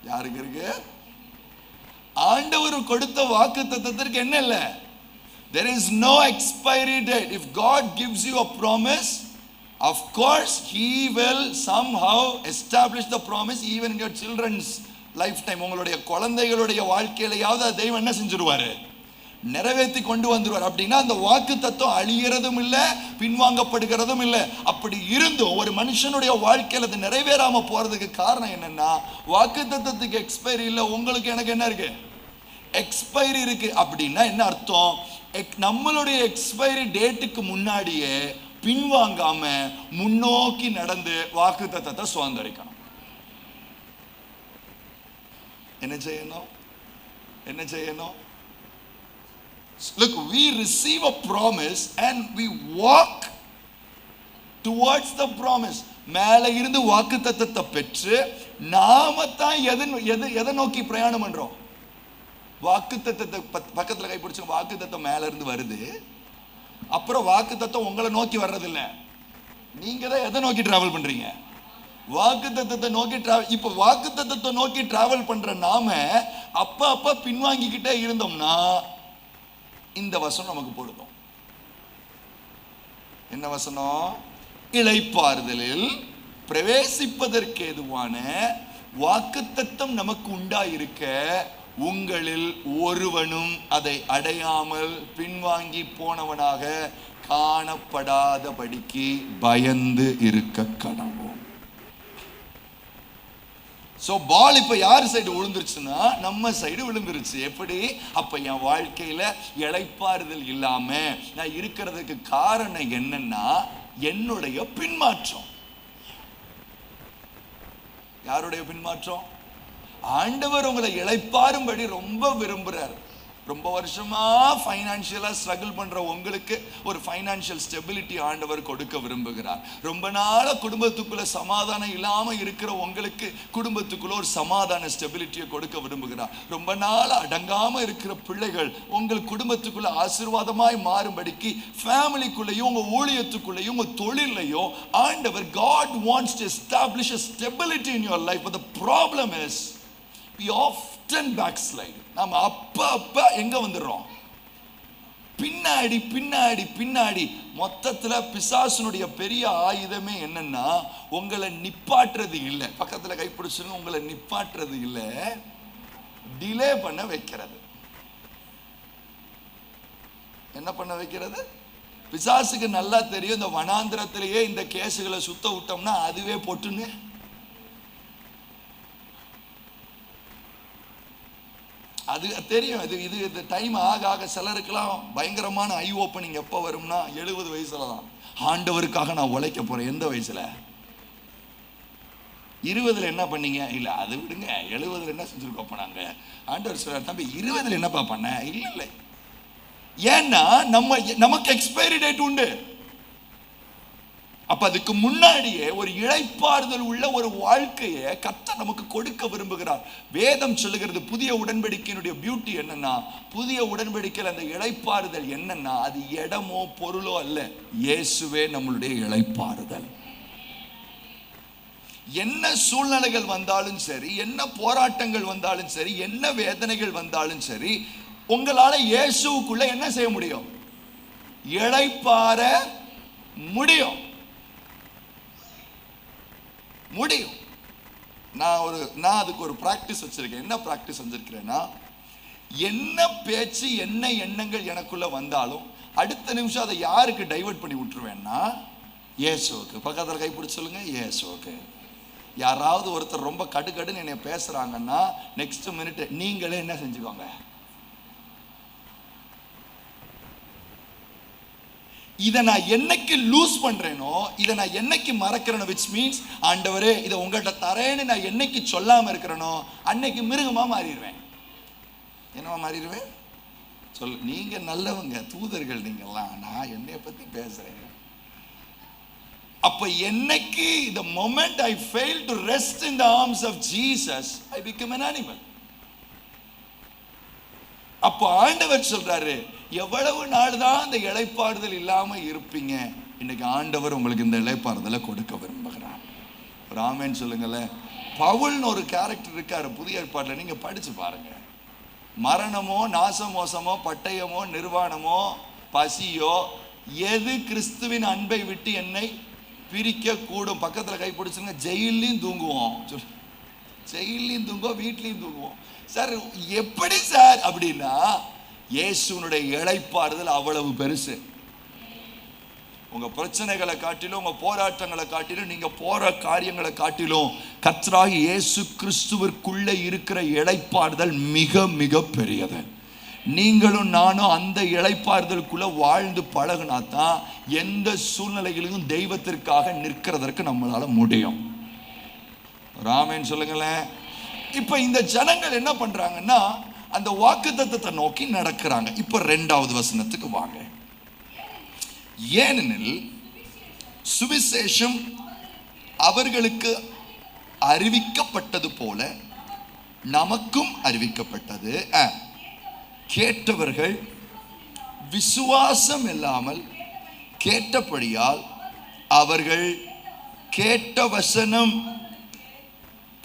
யாருக்கு இருக்கு? ஆண்டவர் கொடுத்த வாக்கு தத்தத்திற்கு என்ன இல்ல? there is no expiry date. if God gives you a promise, of course he will somehow establish the promise even in your children's lifetime. உங்களுடைய குழந்தைகளுடைய வாழ்க்கையிலையாவது தெய்வம் என்ன செஞ்சிருவாரு? நிறைவேற்றி கொண்டு வந்துருவார். அப்படின்னா அந்த வாக்கு தத்துவம் அழிகிறதும் இல்லை, பின்வாங்கப்படுகிறதும் இல்லை. அப்படி இருந்தும் ஒரு மனுஷனுடைய வாழ்க்கையில் அது நிறைவேறாம போறதுக்கு காரணம் என்னன்னா, வாக்கு தத்துவத்துக்கு எக்ஸ்பைரி இல்லை, உங்களுக்கு எனக்கு என்ன இருக்கு? எக்ஸ்பைரி இருக்கு. அப்படின்னா என்ன அர்த்தம்? நம்மளுடைய எக்ஸ்பைரி டேட்டுக்கு முன்னாடியே பின்வாங்காம முன்னோக்கி நடந்து வாக்கு தத்தத்தை சுதந்திரிக்கணும். என்ன செய்யணும்? என்ன செய்யணும்? Look, we receive a promise and we walk towards the promise. மேலே இருந்து வாக்கு தத்தத்தை பெற்று நாம தான் எதை நோக்கி பிரயாணம் பண்றோம்? வாக்கு தத்தத்தை பக்கத்துல கைப்பிடிச்சு, வாக்கு தத்தம் மேல இருந்து வருது, அப்புறம் வாக்கு தத்தம் உங்களை நோக்கி வர்றதில்லை. நீங்க தான் எதை நோக்கி டிராவல் பண்றீங்க? வாக்கு தத்தத்தை நோக்கி டிராவல். இப்ப வாக்கு தத்தத்தை நோக்கி டிராவல் பண்ற நாம அப்ப பின்வாங்கிக்கிட்டே இருந்தோம்னா இந்த வசனம் நமக்கு பொருந்தும். என்ன வசனம்? இளைப்பாறுதலில் பிரவேசிப்பதற்கு ஏதுவான வாக்குத்தத்தம் நமக்கு உண்டாயிருக்க, உங்களில் ஒருவனும் அதை அடையாமல் பின்வாங்கி போனவனாக காணப்படாதபடிக்கு பயந்து இருக்க கடவோம். ஸோ பால் இப்போ யார் சைடு விழுந்துருச்சுன்னா நம்ம சைடு விழுந்துருச்சு. எப்படி? அப்போ என் வாழ்க்கையில் இளைப்பாறுதல் இல்லாமல் நான் இருக்கிறதுக்கு காரணம் என்னன்னா என்னுடைய பின்மாற்றம். யாருடைய பின்மாற்றம்? ஆண்டவர் உங்களை இளைப்பாறும்படி ரொம்ப விரும்புறார். ரொம்ப வருஷமா ஃபைனான்சியலா ஸ்ட்ரகிள் பண்ற உங்களுக்கு ஒரு ஃபைனான்சியல் ஸ்டெபிலிட்டி ஆண்டவர் கொடுக்க விரும்புகிறார். ரொம்ப நாளா குடும்பத்துக்குள்ள சமாதானம் இல்லாம இருக்கிற உங்களுக்கு குடும்பத்துக்குள்ள ஒரு சமாதான ஸ்டெபிலிட்டியை கொடுக்க விரும்புகிறார். ரொம்ப நாளா அடங்காம இருக்கிற பிள்ளைகள் உங்கள் குடும்பத்துக்குள்ள ஆசீர்வாதமாய் மாறும்படிக்கு ஃபேமிலிக்குள்ளேயும் உங்க ஊழியத்துக்குள்ளேயும் உங்க தொழிலையும் ஆண்டவர் God wants to establish a stability in your life. But the problem is we often backslide. நாம அப்ப எங்க வந்துடுறோம்? பின்னாடி பின்னாடி பின்னாடி. மொத்தத்துல பிசாசுனுடைய பெரிய ஆயுதமே என்னன்னா, உங்களை நிப்பாட்டுறது இல்லை. பக்கத்துல கைப்பிடிச்சுங்க, உங்களை நிப்பாட்டுறது இல்லை, டிலே பண்ண வைக்கிறது. என்ன பண்ண வைக்கிறது? பிசாசுக்கு நல்லா தெரியும், இந்த வனாந்திரத்திலேயே இந்த கேசுகளை சுத்த விட்டோம்னா அதுவே போட்டுன்னு அது தெரியும். இது டைம் ஆக ஆக சிலருக்கெல்லாம் பயங்கரமான ஐ ஓப்பனிங் எப்போ வரும்னா 70 வயசுல தான். ஆண்டவருக்காக நான் உழைக்க போறேன். எந்த வயசுல? 20 என்ன பண்ணீங்க? இல்லை அது விடுங்க, 70 என்ன செஞ்சிருக்கோம் நாங்க? ஆண்டவர் சொல்றார், தம்பி 20 என்னப்பா பண்ண? இல்லை. ஏன்னா நமக்கு எக்ஸ்பைரி டேட் உண்டு. அப்ப அதுக்கு முன்னாடியே ஒரு இளைப்பாறுதல் உள்ள ஒரு வாழ்க்கையை கர்த்தர் நமக்கு கொடுக்க விரும்புகிறார். வேதம் சொல்லுகிறது, புதிய உடன்படிக்கையினுடைய பியூட்டி என்னன்னா, புதிய உடன்படிக்கையில் அந்த இளைப்பாறுதல் என்னன்னா, அது இடமோ பொருளோ அல்ல, இயேசுவே நம்மளுடைய இளைப்பாறுதல். என்ன சூழ்நிலைகள் வந்தாலும் சரி, என்ன போராட்டங்கள் வந்தாலும் சரி, என்ன வேதனைகள் வந்தாலும் சரி, உங்களால இயேசுவுக்குள்ள என்ன செய்ய முடியும்? இளைப்பாற முடியும். நான் அதுக்கு ஒரு பிராக்டிஸ் வச்சிருக்கேன். என்ன பிராக்டிஸ் வச்சிருக்கிறேன்னா, என்ன பேச்சு என்ன எண்ணங்கள் எனக்குள்ள வந்தாலும் அடுத்த நிமிஷம் அதை யாருக்கு டைவர்ட் பண்ணி விட்டுருவேன்னா, இயேசுவுக்கு. பக்கத்தில் கைப்பிடிச்சு சொல்லுங்க, இயேசுவுக்கு. யாராவது ஒருத்தர் ரொம்ப கடுகடுன்னு என்னை பேசுறாங்கன்னா நெக்ஸ்ட் மினிட் நீங்களே என்ன செஞ்சுக்கோங்க, இதை நான் என்னைக்கு லூஸ் பண்றேனோ, இதை நான் என்னைக்கு மறக்கிறேனோ, which means ஆண்டவரே இதை உங்கள்கிட்ட தரேன்னு நான் என்னைக்கு சொல்லாம இருக்கிறேனோ, அன்னைக்கு மிருகமா மாறிடுவேன். என்னவா மாறிடுவேன்? நீங்க நல்லவங்க, தூதர்கள் நீங்கெல்லாம், நான் என்னைய பத்தி பேசுறேன். அப்ப என்னைக்கு the moment I fail to rest in the arms of Jesus, I become an animal. அப்போ ஆண்டவர் சொல்றாரு, எவ்வளவு நாள் தான் இந்த இளைப்பாறுதல் இல்லாம இருப்பீங்க? இன்னைக்கு ஆண்டவர் உங்களுக்கு இந்த இளைப்பாறுதலை கொடுக்க விரும்புகிறார். ஒரு ஆமென் சொல்லுங்களேன். பவுல்னு ஒரு கேரக்டர் இருக்காரு புதிய ஏற்பாட்டில், நீங்க படிச்சு பாருங்க. மரணமோ நாசமோசமோ பட்டயமோ நிர்வாணமோ பசியோ எது கிறிஸ்துவின் அன்பை விட்டு என்னை பிரிக்க கூடும்? பக்கத்துல கை பிடிச்சுங்க. ஜெயிலையும் தூங்குவோம், ஜெயிலையும் தூங்குவோம், வீட்லையும் தூங்குவோம். சார் எப்படி சார் அப்படின்னா, இயேசுனுடைய இளைப்பாறுதல் அவ்வளவு பெருசு. உங்க பிரச்சனைகளை காட்டிலும், உங்க போராட்டங்களை காட்டிலும், நீங்க போற காரியங்களை காட்டிலும் கர்த்தராகிய இயேசு கிறிஸ்துவிற்குள்ள இருக்கிற இளைப்பாறுதல் மிக மிக பெரியது. நீங்களும் நானும் அந்த இளைப்பாறுதலுக்குள்ள வாழ்ந்து பழகுனா தான் எந்த சூழ்நிலைகளிலும் தெய்வத்திற்காக நிற்கிறதற்கு நம்மளால முடியும். ஆமென் சொல்லுங்களேன். இப்ப இந்த ஜனங்கள் என்ன பண்றாங்கன்னா, அந்த வாக்குத்தத்தத்தை நோக்கி நடக்கிறாங்க. இப்ப 2வது வசனத்துக்கு வாங்க. ஏனெனில் சுவிசேஷம் அவர்களுக்கு அறிவிக்கப்பட்டது போல நமக்கும் அறிவிக்கப்பட்டது. கேட்டவர்கள் விசுவாசம் இல்லாமல் கேட்டபடியால் அவர்கள் கேட்ட வசனம்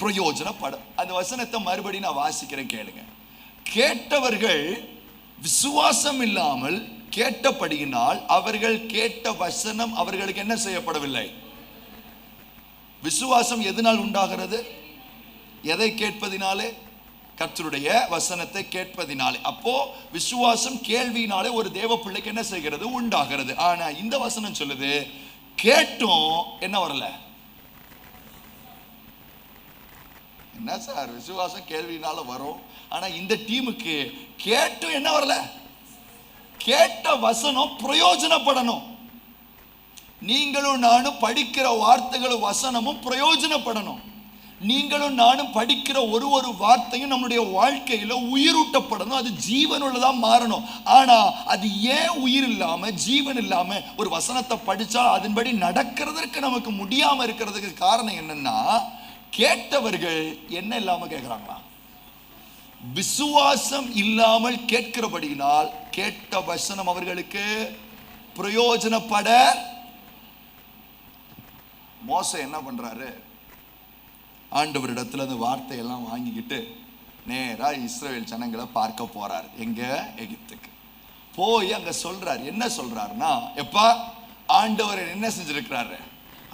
பிரயோஜனப்படும். அந்த வசனத்தை மறுபடியும் நான் வாசிக்கிறேன், கேளுங்க. கேட்டவர்கள் விசுவாசம் இல்லாமல் கேட்டபடியினால் அவர்கள் கேட்ட வசனம் அவர்களுக்கு என்ன செய்யப்படவில்லை? விசுவாசம் எதனால் உண்டாகிறது? எதை கேட்பதினாலே? கர்த்தருடைய வசனத்தை கேட்பதினாலே. அப்போ விசுவாசம் கேள்வியினாலே ஒரு தேவ பிள்ளைக்கு என்ன செய்கிறது? உண்டாகிறது. ஆனா இந்த வசனம் சொல்லுது, கேட்டும் என்ன வரல? என்ன சார், விசுவாசம் கேள்வியினால வரும், ஆனா இந்த டீமுக்கு கேட்டும் என்ன வரல? கேட்ட வசனம் பிரயோஜனப்படணும். நீங்களும் நானும் படிக்கிற வார்த்தைகளும் வசனமும் பிரயோஜனப்படணும். நீங்களும் நானும் படிக்கிற ஒரு வார்த்தையும் நம்முடைய வாழ்க்கையில உயிரூட்டப்படணும், அது ஜீவனுள்ளதா மாறணும். ஆனா அது ஏன் உயிர் இல்லாம ஜீவன் இல்லாம ஒரு வசனத்தை படிச்சா அதன்படி நடக்கிறதுக்கு நமக்கு முடியாம இருக்கிறதுக்கு காரணம் என்னன்னா, கேட்டவர்கள் என்ன இல்லாம கேட்கிறாங்களா? விசுவாசம் இல்லாமல் கேட்கிறபடியினால் கேட்ட வசனம் அவர்களுக்கு பிரயோஜனப்பட. மோசே என்ன பண்றாரு? ஆண்டவரிடத்துல அந்த வார்த்தையெல்லாம் வாங்கிக்கிட்டு நேரா இஸ்ரவேல் ஜனங்களை பார்க்க போறாரு. எங்க? எகிப்துக்கு போய் அங்க சொல்றாரு. என்ன சொல்றாருன்னா, எப்பா ஆண்டவர் என்ன செஞ்சிருக்கிறாரு?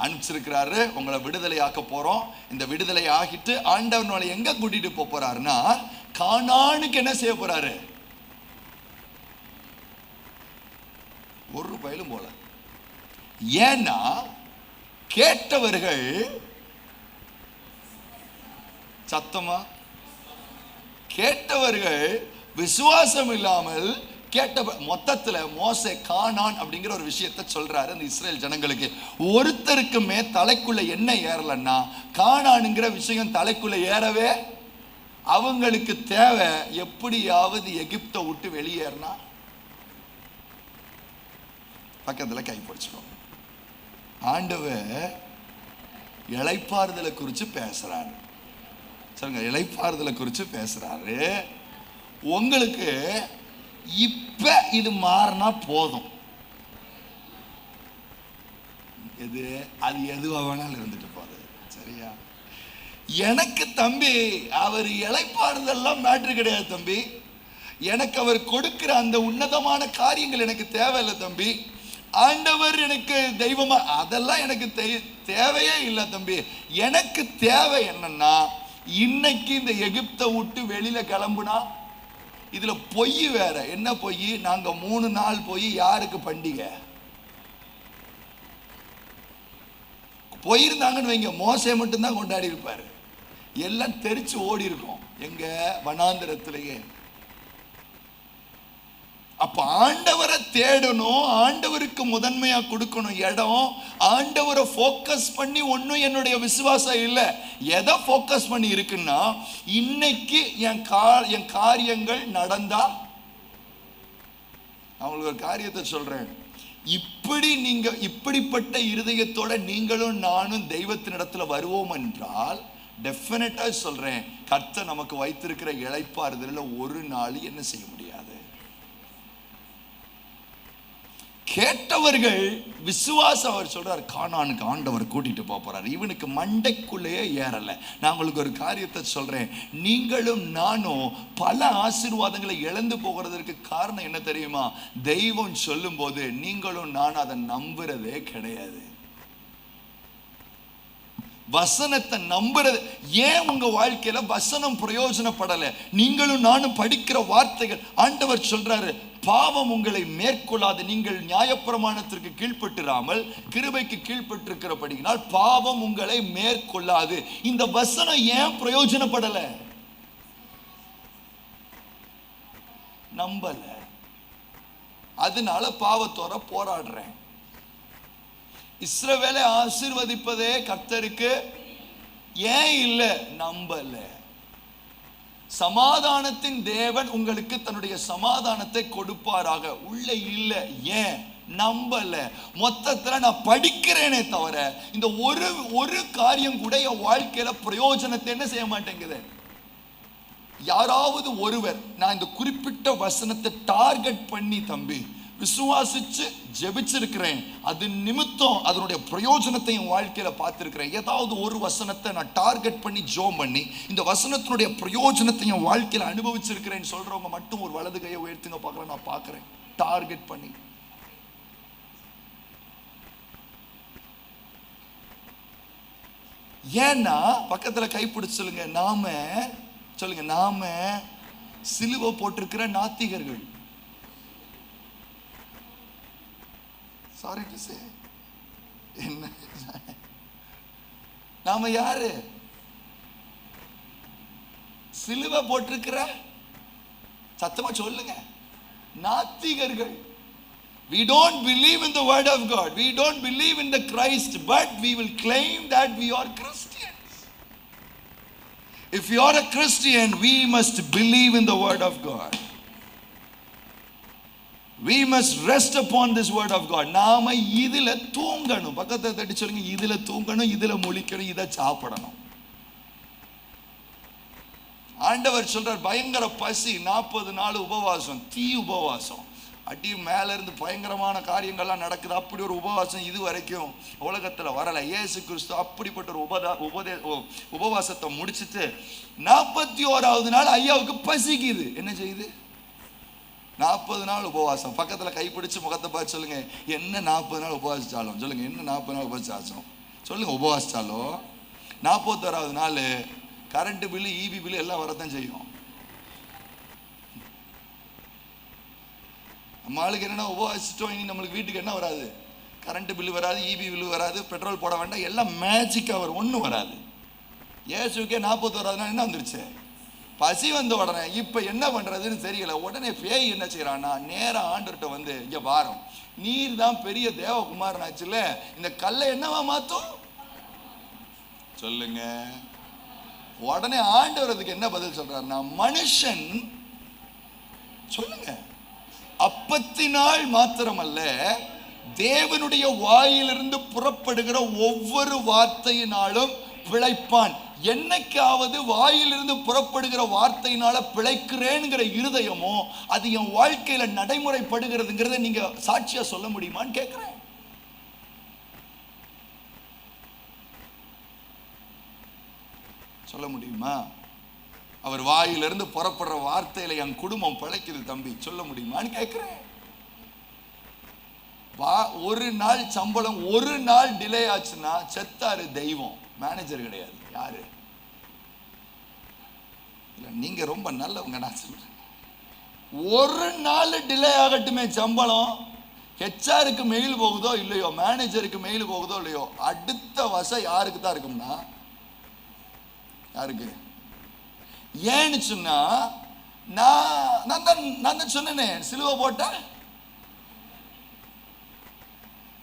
அனுப்பிச்சிருக்கிறாரு, உங்களை விடுதலை ஆக்க போறோம். இந்த விடுதலை ஆகிட்டு ஆண்டவர் எங்க கூட்டிட்டு போறாருன்னா, கானானுக்கு என்ன செய்ய போறாரு? ஒரு பயிலும் போல. ஏன்னா கேட்டவர்கள் சத்தமா கேட்டவர்கள் விசுவாசம் இல்லாமல் கேட்ட. மொத்தத்துல மோசே கானான் அப்படிங்கிற ஒரு விஷயத்தை சொல்றாரு அந்த இஸ்ரேல் ஜனங்களுக்கு. ஒருத்தருக்குமே தலைக்குள்ள என்ன ஏறலன்னா, கானானுங்கிற விஷயம் தலைக்குள்ள ஏறவே. அவங்களுக்கு தேவை எப்படியாவது எகிப்தை விட்டு வெளியேறினா. பக்கத்துல கை பிடிச்சிடும். ஆண்டவர் இளைப்பாறுதலை குறித்து பேசுறாரு. சொல்லுங்க, இளைப்பாறுதலை குறித்து பேசுறாரு. உங்களுக்கு இப்ப இது மாறினா போதும். எது? அது எதுவா வேணாலும் இருந்துட்டு போகுது. சரியா? எனக்கு தம்பி அவர் இளைப்பாறுதெல்லாம் மேட்ரு கிடையாது தம்பி. எனக்கு அவர் கொடுக்கிற அந்த உன்னதமான காரியங்கள் எனக்கு தேவையில்லை தம்பி. ஆண்டவர் எனக்கு தெய்வமா அதெல்லாம் எனக்கு தேவையே இல்லை தம்பி. எனக்கு தேவை என்னன்னா, இன்னைக்கு இந்த எகிப்தை விட்டு வெளியில கிளம்புனா. இதுல பொய் வேற. என்ன பொய்? நாங்க 3 நாள் போய் யாருக்கு பண்டிகை? போயிருந்தாங்கன்னு வைங்க, மோசே மட்டும்தான் கொண்டாடி இருப்பாரு. எல்லாம் தெரிச்சு ஓடி இருக்கும் எங்க? வனாந்திரத்திலேயே. அப்ப ஆண்டவரை தேடணும், ஆண்டவருக்கு முதன்மையா கொடுக்கணும் இடம். ஆண்டவரை போக்கஸ் பண்ணி ஒன்னும் என்னுடைய விசுவாசம் இல்லை. எதை போக்கஸ் பண்ணி இருக்குன்னா, இன்னைக்கு என் காரியங்கள் நடந்தா. அவங்களுக்கு ஒரு காரியத்தை சொல்றேன். இப்படிப்பட்ட இருதயத்தோட நீங்களும் நானும் தெய்வத்தினிடத்துல வருவோம் என்றால், டெஃபினட்டா சொல்றேன், கர்த்தர் நமக்கு வைத்திருக்கிற இளைப்பாறுதல்ல ஒரு நாள் என்ன செய்ய முடியாது. கேட்டவர்கள் விசுவாசம். அவர் சொல்றார், கானானுக்கு ஆண்டவர் கூட்டிட்டு போறாரு. இவனுக்கு மண்டைக்குள்ளேயே ஏறல. நான் உங்களுக்கு ஒரு காரியத்தை சொல்றேன். நீங்களும் நானும் பல ஆசீர்வாதங்களை இழந்து போகிறதற்கு காரணம் என்ன தெரியுமா? தெய்வம் சொல்லும் போது நீங்களும் நானும் அதை நம்புறதே கிடையாது. வசனத்தை நம்புறது. ஏன் உங்க வாழ்க்கையில வசனம் பிரயோஜனப்படல? நீங்களும் நானும் படிக்கிற வார்த்தைகள். ஆண்டவர் சொல்றாரு, பாவம் உங்களை மேற்கொள்ளாது, நீங்கள் நியாயப்பிரமாணத்திற்கு கீழ்ப்பட்டிராமல் கிருபைக்கு கீழ்ப்பட்டிருக்கிறபடியினால் பாவம் உங்களை மேற்கொள்ளாது. இந்த வசனம் ஏன் பிரயோஜனப்படல? நம்பல. அதனால பாவத்தோட போராடுறேன். இஸ்ரவேலை ஆசீர்வதிப்பதே கர்த்தருக்கு ஏன் இல்ல? நம்பல. சமாதானத்தின் தேவன் உங்களுக்கு தன்னுடைய சமாதானத்தை கொடுப்பாராக. உள்ள இல்ல. ஏன்? நம்பல. மொத்தத்துல நான் படிக்கிறேனே தவிர இந்த ஒரு காரியம் கூட என் வாழ்க்கையில பிரயோஜனத்தை என்ன செய்ய மாட்டேங்குது. யாராவது ஒருவர் நான் இந்த குறிப்பிட்ட வசனத்தை டார்கெட் பண்ணி தம்பி விசுவாசிச்சு ஜெபிச்சிருக்கிறேன், அது நிமித்தம் அதனுடைய பிரயோஜனத்தை என் வாழ்க்கையில பார்த்திருக்கிறேன். ஏதாவது ஒரு வசனத்தை நான் டார்கெட் பண்ணி ஜோம் பண்ணி இந்த வசனத்தினுடைய பிரயோஜனத்தை என் வாழ்க்கையில அனுபவிச்சிருக்கிறேன்னு சொல்றவங்க மட்டும் ஒரு வலது கையை உயர்த்துங்க பார்க்கலாம். நான் பார்க்கிறேன். டார்கெட் பண்ணி. ஏன்னா பக்கத்துல கைப்பிடிச்சு சொல்லுங்க, நாம சிலுவை போட்டிருக்கிற நாத்திகர்கள். Sorry to say. என்ன நாம யாரு? சிலுவை போட்டிருக்கிற, சத்தமா சொல்லுங்க, நாத்திகர்கள். We don't believe in the word of God. We don't believe in the Christ, but we will claim that we are Christians. If you are a Christian, we must believe in the word of God. We must rest upon this word of God. நாம இதுல தூங்கணும். பக்கத்துல தட்டி சொல்லுங்க, இதுல தூங்கணும், இதுல முழிக்கணும், இத சாப்பிடணும். ஆண்டவர் சொல்றார், பயங்கர பசி, 40 நாள் உபவாசம், தீ உபவாசம், அடி மேல இருந்து பயங்கரமான காரியங்கள்லாம் நடக்குது. அப்படி ஒரு உபவாசம் இது வரைக்கும் உலகத்துல வரல. இயேசு கிறிஸ்து அப்படிப்பட்ட ஒரு உபவாசத்தை முடிச்சுட்டு 41வது நாள் ஐயாவுக்கு பசிக்குது. என்ன செய்யுது? 40 நாள் உபவாசம். பக்கத்துல கைப்பிடிச்சு முகத்தை பார்த்து சொல்லுங்க, என்ன 40 நாள் உபவாசிச்சாலும் சொல்லுங்க, என்ன 40 நாள் உபவாசிச்சாலும் சொல்லுங்க, உபவாசிச்சாலும் 41வது நாள் கரண்ட் பில்லு, இபி பில்லு எல்லாம் வரத்தான் செய்யும். நம்ம ஆளுக்கு என்னன்னா, உபவாசிச்சிட்டோம், இனி நம்மளுக்கு வீட்டுக்கு என்ன வராது? கரண்ட் பில்லு வராது, இபி பில்லு வராது, பெட்ரோல் போட வேண்டாம், எல்லாம் மேஜிக்காக வரும், ஒன்றும் வராது. இயேசுக்கே 41வது நாள் என்ன வந்துருச்சு? பசி வந்த உடனே இப்போ என்ன பண்ணுறதுன்னு தெரியல. உடனே பேய் என்ன செய்யறான்னா, நேராக ஆண்டவர்கிட்ட வந்து, இங்கே பாரம், நீர் தான் பெரிய தேவகுமாரன் ஆச்சுல்ல, இந்த கல்லை என்னவா மாற்றும் சொல்லுங்க. உடனே ஆண்டவர் அதுக்கு என்ன பதில் சொல்றாருன்னா, மனுஷன் சொல்லுங்க, அப்பத்தினால் மாத்திரமல்ல, தேவனுடைய வாயிலிருந்து புறப்படுகிற ஒவ்வொரு வார்த்தையினாலும் பிழைப்பான். என்னைக்காவது வாயிலிருந்து புறப்படுகிற வார்த்தையினால பிழைக்கிறேன்ங்கிற இருதயமோ அது என் வாழ்க்கையில நடைமுறைப்படுகிறதுங்கிறத நீங்க சாட்சியா சொல்ல முடியுமான்னு கேட்கிறேன். சொல்ல முடியுமா? அவர் வாயிலிருந்து புறப்படுற வார்த்தையில என் குடும்பம் பிழைக்குது தம்பி, சொல்ல முடியுமான்னு கேட்கிறேன். ஒரு நாள் சம்பளம் ஒரு நாள் டிலே ஆச்சுன்னா செத்தாரு தெய்வம், மேனேஜர் கிடையாது. யாரு? இல்ல, நீங்க ரொம்ப நல்லவங்க. நான் சொல்றேன், ஒரு நாள் டிலே ஆகட்டுமே சம்பளம், ஹெச்ஆருக்கு மெயில் போகுதோ இல்லையோ, மேனேஜருக்கு மெயில் போகுதோ இல்லையோ, அடுத்த வசம் யாருக்கு தான் இருக்கும்னா, யாருக்கு? ஏன்னு சொன்னா, நான் தான் சொன்னேன், சிலுவை போட்ட.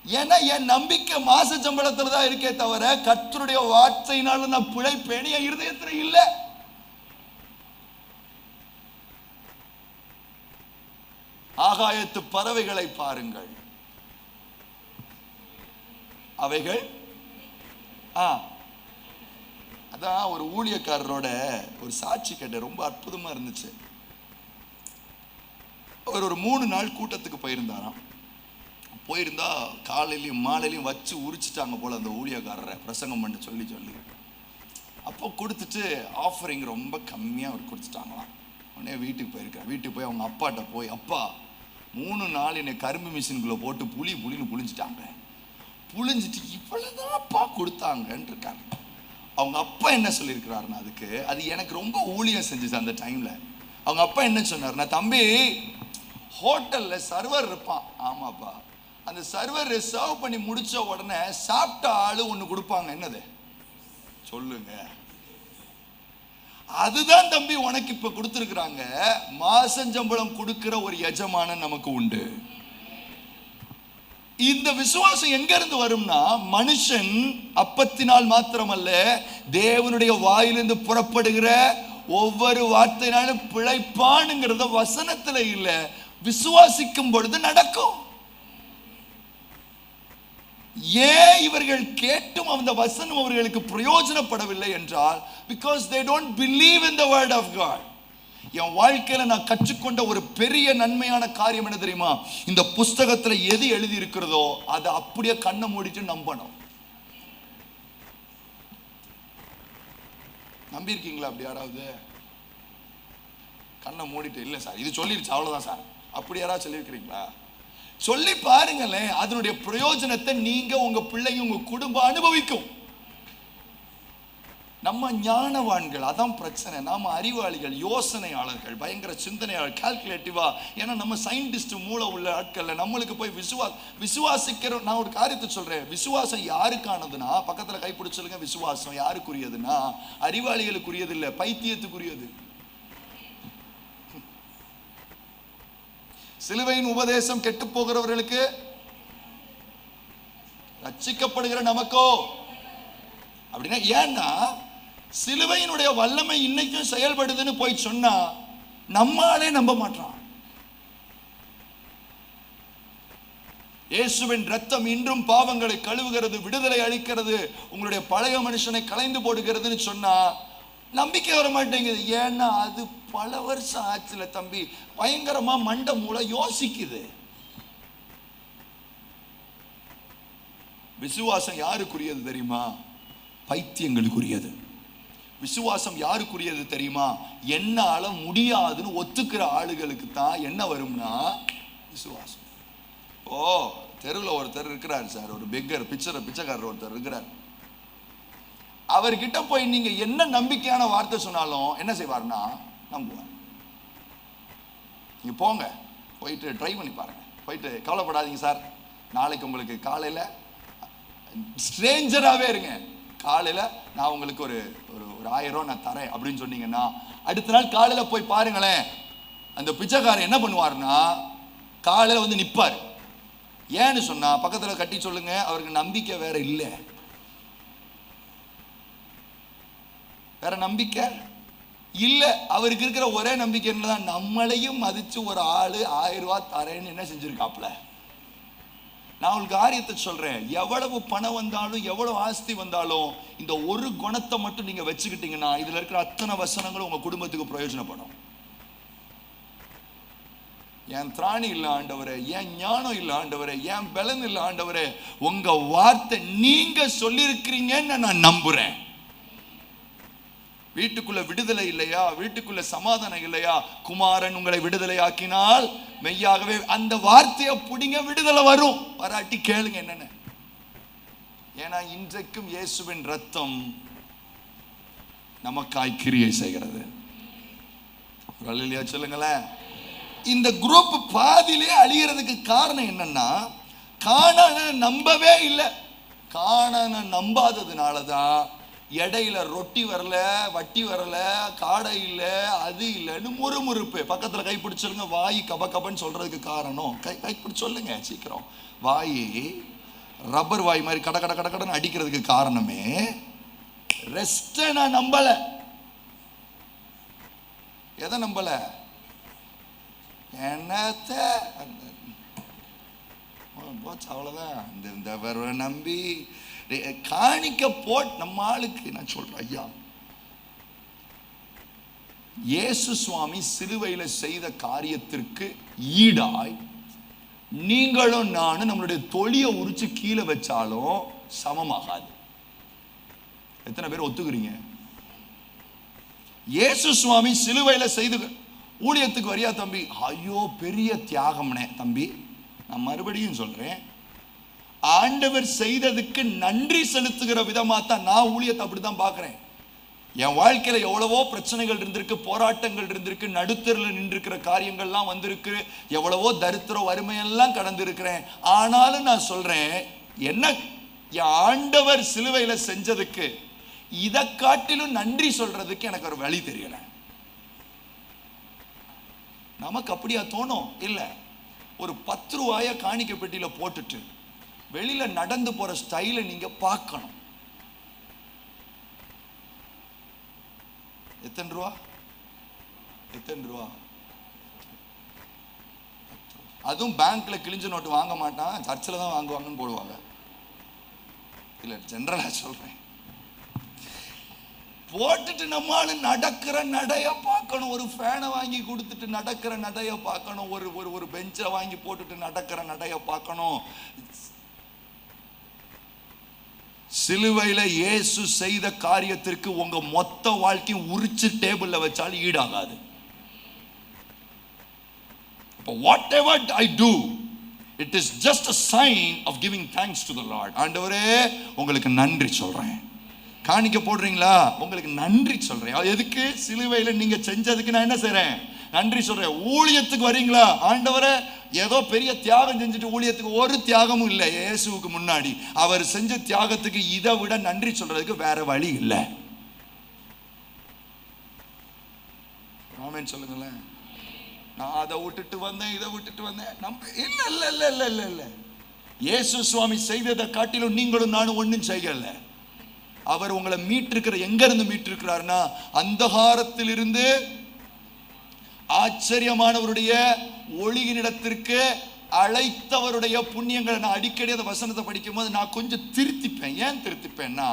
ஏன்னா என் நம்பிக்கை மாச சம்பளத்துல தான் இருக்கே தவிர கர்த்தருடைய வார்த்தையினால நான் பிழைப்பேன் என் இருதயத்துல இல்லை. ஆகாயத்து பறவைகளை பாருங்கள், அவைகள் அதான் ஒரு ஊழியக்காரரோட ஒரு சாட்சி கேட்ட, ரொம்ப அற்புதமா இருந்துச்சு. அவர் ஒரு 3 நாள் கூட்டத்துக்கு போயிருந்தாராம். போயிருந்தா காலையிலையும் மாலையிலையும் வச்சு உரிச்சிட்டாங்க போல அந்த ஊழியக்காரரை, பிரசங்கம் பண்ண சொல்லி சொல்லி. அப்போ கொடுத்துட்டு ஆஃபரிங் ரொம்ப கம்மியாக அவர் கொடுத்துட்டாங்களாம். உடனே வீட்டுக்கு போயிருக்கார். வீட்டுக்கு போய் அவங்க அப்பாட்ட போய், அப்பா 3 நாள் என்னை கரும்பு மிஷினுக்குள்ளே போட்டு புளின்னு புளிஞ்சிட்டாங்க, புளிஞ்சிட்டு இவ்வளோதான் அப்பா கொடுத்தாங்கன்னு இருக்காங்க. அவங்க அப்பா என்ன சொல்லியிருக்கிறாருன்னா, அதுக்கு அது எனக்கு ரொம்ப ஊழியம் செஞ்சுச்சு அந்த டைமில். அவங்க அப்பா என்ன சொன்னார்னா, தம்பி ஹோட்டலில் சர்வர் இருப்பான், ஆமாப்பா, அந்த சர்வர் சர்வ் பண்ணி முடிச்ச உடனே சாப்பிட்ட ஆளு ஒன்று கொடுப்பாங்க, என்னது சொல்லுங்க, அதுதான் தம்பி உனக்கு இப்ப கொடுத்துருக்குறாங்க. மாசஞ்சம்பளம் கொடுக்கிற ஒரு எஜமானன் நமக்கு உண்டு. இந்த விசுவாசம் எங்க இருந்து வரும்னா, மனுஷன் அப்பத்தினால் மாத்திரமல்ல, தேவனுடைய வாயிலிருந்து புறப்படுகிற ஒவ்வொரு வார்த்தையினாலும் பிழைப்பானுங்கிறத வசனத்துல இல்ல, விசுவாசிக்கும் பொழுது நடக்கும். ஏன் இவர்கள் கேட்டும் அந்த வசனம் அவர்களுக்கு பிரயோஜனப்படவில்லை என்றால், because they don't believe in the word of God. என் வாழ்க்கையில நான் கற்றுக்கொண்ட ஒரு பெரிய நன்மையான காரியம் என்ன தெரியுமா? இந்த புஸ்தகத்துல எது எழுதி இருக்கிறதோ அதை அப்படியே கண்ணை மூடிட்டு நம்பணும். நம்பி இருக்கீங்களா? அப்படி யாராவது கண்ணை மூடிட்டு, இல்லை சார் இது சொல்லிருச்சு அவ்வளவுதான் சார், அப்படி யாராவது சொல்லியிருக்கிறீங்களா? சொல்லி பாருங்களேன், அதனுடைய பிரயோஜனத்தை நீங்க, உங்க பிள்ளைங்க, உங்க குடும்பம் அனுபவிக்கும். நம்ம ஞானவான்கள், அதான் பிரச்சனை. நாம அறிவாளிகள், யோசனையாளர்கள், பயங்கர சிந்தனையாளர், கால்குலேட்டிவா. ஏன்னா நம்ம சயின்டிஸ்ட் மூளை உள்ள ஆட்கள். நம்மளுக்கு போய் விசுவாசிக்கிற. நான் ஒரு காரியத்தை சொல்றேன், விசுவாசம் யாருக்கானதுன்னா, பக்கத்துல கைப்பிடிச்சு சொல்லுங்க, விசுவாசம் யாருக்குரியதுன்னா அறிவாளிகளுக்குரியது இல்லை, பைத்தியத்துக்குரியது. சிலுவையின் உபதேசம் கெட்டு போகிறவர்களுக்கு, ரட்சிக்கப்படுகிற நமக்கோ அப்படின்னா. ஏன்னா சிலுவையினுடைய வல்லமை இன்னைக்கும் செயல்படுதுன்னு போய் சொன்னா நம்மாலே நம்ப மாட்டான். இயேசுவின் ரத்தம் இன்றும் பாவங்களை கழுவுகிறது, விடுதலை அளிக்கிறது, உங்களுடைய பழைய மனுஷனை களைந்து போடுகிறதுன்னு சொன்னா நம்பிக்கை வர மாட்டேங்குது. ஏன்னா அது பல வருஷம் ஆச்சுல தம்பி. பயங்கரமா மண்ட மூளை யோசிக்குது. விசுவாசம் யாருக்குரியது தெரியுமா? பைத்தியங்களுக்குரியது. விசுவாசம் யாருக்குரியது தெரியுமா? என்னால முடியாதுன்னு ஒத்துக்கிற ஆளுகளுக்கு தான் என்ன வரும்னா விசுவாசம். ஓ, தெருவில் ஒருத்தர் இருக்கிறார் சார், ஒரு பெக்கர், பிச்சைக்காரர் ஒருத்தர் இருக்கிறார். அவர்கிட்ட போய் நீங்க என்ன நம்பிக்கையான வார்த்தை சொன்னாலும் என்ன செய்வார்னா நம்புவார். நீங்க போங்க, போயிட்டு ட்ரை பண்ணி பாருங்க, போயிட்டு கவலைப்படாதீங்க சார், நாளைக்கு உங்களுக்கு காலையில ஸ்ட்ரேஞ்சராகவே இருங்க, காலையில நான் உங்களுக்கு ஒரு ஒரு 1000 ரூபா நான் தரேன் அப்படின்னு சொன்னீங்கன்னா அடுத்த நாள் காலையில போய் பாருங்களேன், அந்த பிச்சைக்காரன் என்ன பண்ணுவார்னா காலையில வந்து நிற்பார். ஏன்னு சொன்னா பக்கத்துல கட்டி சொல்லுங்க, அவருக்கு நம்பிக்கை வேற இல்லை, வேற நம்பிக்கை இல்ல. அவருக்கு இருக்கிற ஒரே நம்பிக்கை என்னதான், நம்மளையும் மதிச்சு ஒரு ஆளு 1000 ரூபாய் தரேன்னு என்ன செஞ்சிருக்காப்ல. நான் உங்களுக்கு காரியத்தை சொல்றேன், எவ்வளவு பணம் வந்தாலும் எவ்வளவு ஆஸ்தி வந்தாலும் இந்த ஒரு குணத்தை மட்டும் நீங்க வச்சுக்கிட்டீங்கன்னா இதுல இருக்கிற அத்தனை வசனங்களும் உங்க குடும்பத்துக்கு பிரயோஜனப்படும். என் திராணி இல்ல ஆண்டவரே, என் ஞானம் இல்ல ஆண்டவரே, என் பலன் இல்ல ஆண்டவரே, உங்க வார்த்தை நீங்க சொல்லியிருக்கிறீங்கன்னு நான் நம்புறேன். வீட்டுக்குள்ள விடுதலை இல்லையா? வீட்டுக்குள்ள சமாதானம் இல்லையா? குமாரன் உங்களை விடுதலை ஆக்கினால் மெய்யாகவே அந்த வார்த்தையை புடிங்க, விடுதலை வரும். வராட்டி கேளுங்க என்னன்னு. ஏன்னா இன்றைக்கும் இயேசுவின் ரத்தம் நமக்காய் கிரியை செய்கிறது. சொல்லுங்களேன். இந்த குரூப் பாதியிலே அழிகிறதுக்கு காரணம் என்னன்னா, காணான நம்பவே இல்லை. காணான நம்பாததுனாலதான் இடையில ரொட்டி வரல, வட்டி வரல, காடை இல்லை, அது இல்லைன்னு முறுமுறுப்பு. பக்கத்துல கைப்பிடிச்சு சொல்லுங்க, வாய் கப கபன்னு சொல்றதுக்கு காரணம், கைப்பிடிச்சு சொல்லுங்க சீக்கிரம், வாய் ரப்பர் வாய் மாதிரி கட கட கட கடன்னு அடிக்கிறதுக்கு காரணமே ரெஸ்ட். நான் நம்பல. எதை நம்பல? என்னத்த போச்சு, அவ்வளவுதான். இந்த நம்பி காணிக்க போட் நம்ம ஆளுக்கு நான் சொல்றேன், ஐயா இயேசு சுவாமி சிலுவையில செய்த காரியத்திற்கு ஈடாய் நீங்களும் நானும் நம்மளுடைய தொழியை உரிச்சு கீழே வச்சாலும் சமமாகாது. எத்தனை பேர் ஒத்துக்கிறீங்க? இயேசு சுவாமி சிலுவையில செய்து ஊழியத்துக்கு வரியா தம்பி? ஐயோ பெரிய தியாகம்னே தம்பி. நான் மறுபடியும் சொல்றேன், ஆண்டவர் செய்ததுக்கு நன்றி செலுத்துகிற விதமா தான் நான் ஊழியத்தை அப்படித்தான் பார்க்கிறேன். என் வாழ்க்கையில எவ்வளவோ பிரச்சனைகள் இருந்திருக்கு, போராட்டங்கள் இருந்திருக்கு, நடுத்தரில் நின்றிருக்கிற காரியங்கள்லாம் வந்திருக்கு, எவ்வளவோ தரித்திரம் வறுமையெல்லாம் கடந்து இருக்கிறேன். ஆனாலும் நான் சொல்றேன், என்ன என் ஆண்டவர் சிலுவையில செஞ்சதுக்கு இதை காட்டிலும் நன்றி சொல்றதுக்கு எனக்கு ஒரு வழி தெரியல. நமக்கு அப்படியா தோணும்? இல்ல. ஒரு 10 ரூபாய காணிக்க பெட்டியில போட்டுட்டு வெளியில நடந்து போற ஸ்டைல நீங்க பார்க்கணும். எத்தனை ரூபா? அதுவும் பேங்க்ல கிழிஞ்ச நோட்டு வாங்க மாட்டான், சர்ச்சில் தான் வாங்குவாங்கன்னு போடுவாங்க. இல்ல ஜெனரலா சொல்றேன். போட்டுட்டு நம்மால நடக்கிற நடைய பார்க்கணும். ஒரு ஃபேனை வாங்கி கொடுத்துட்டு நடக்கிற நடைய பார்க்கணும். ஒரு பெஞ்சை வாங்கி போட்டுட்டு நடக்கிற நடைய பார்க்கணும். சிலுவையில இயேசு செய்த காரியத்திற்கு உங்க மொத்த வாழ்க்கையை உரிச்சு டேபிள்ல வச்சாலும் ஈடாகாது. Whatever I do, it is just a sign of giving thanks to the Lord. ஆண்டவரே உங்களுக்கு நன்றி சொல்றேன். காணிக்க போடுறீங்களா? உங்களுக்கு நன்றி சொல்றேன். எதுக்கு? சிலுவையில நீங்க செஞ்சதுக்கு நான் என்ன செய்றேன்? நன்றி சொல்றேன். ஊழியத்துக்கு வரீங்களா? ஆண்டவரே ஏதோ பெரிய தியாகம் செஞ்சுட்டு ஊழியத்துக்கு ஒரு தியாகமும் இல்லை. இயேசுவுக்கு முன்னாடி அவர் செஞ்ச தியாகத்துக்கு இதை விட நன்றி சொல்றதுக்கு வேற வழி இல்லை. ஆமென் சொல்லுங்களேன். நான் அதை விட்டுட்டு வந்தேன், இதை விட்டுட்டு வந்தேன். இல்ல இல்ல இல்ல இல்ல இல்ல இல்ல. இயேசு சுவாமி செய்ததை காட்டிலும் நீங்களும் நானும் ஒன்றும் செய்யல. அவர் உங்களை மீட்டிருக்கிற எங்க இருந்து மீட்டிருக்கிறார்னா, அந்தகாரத்திலிருந்து ஆச்சரியமானவருடைய ஒளியினிடத்திற்கு அழைத்தவருடைய புண்ணியங்களை. நான் அடிக்கடி அந்த வசனத்தை படிக்கும் போது நான் கொஞ்சம் திருத்திப்பேன். ஏன் திருத்திப்பேன்னா,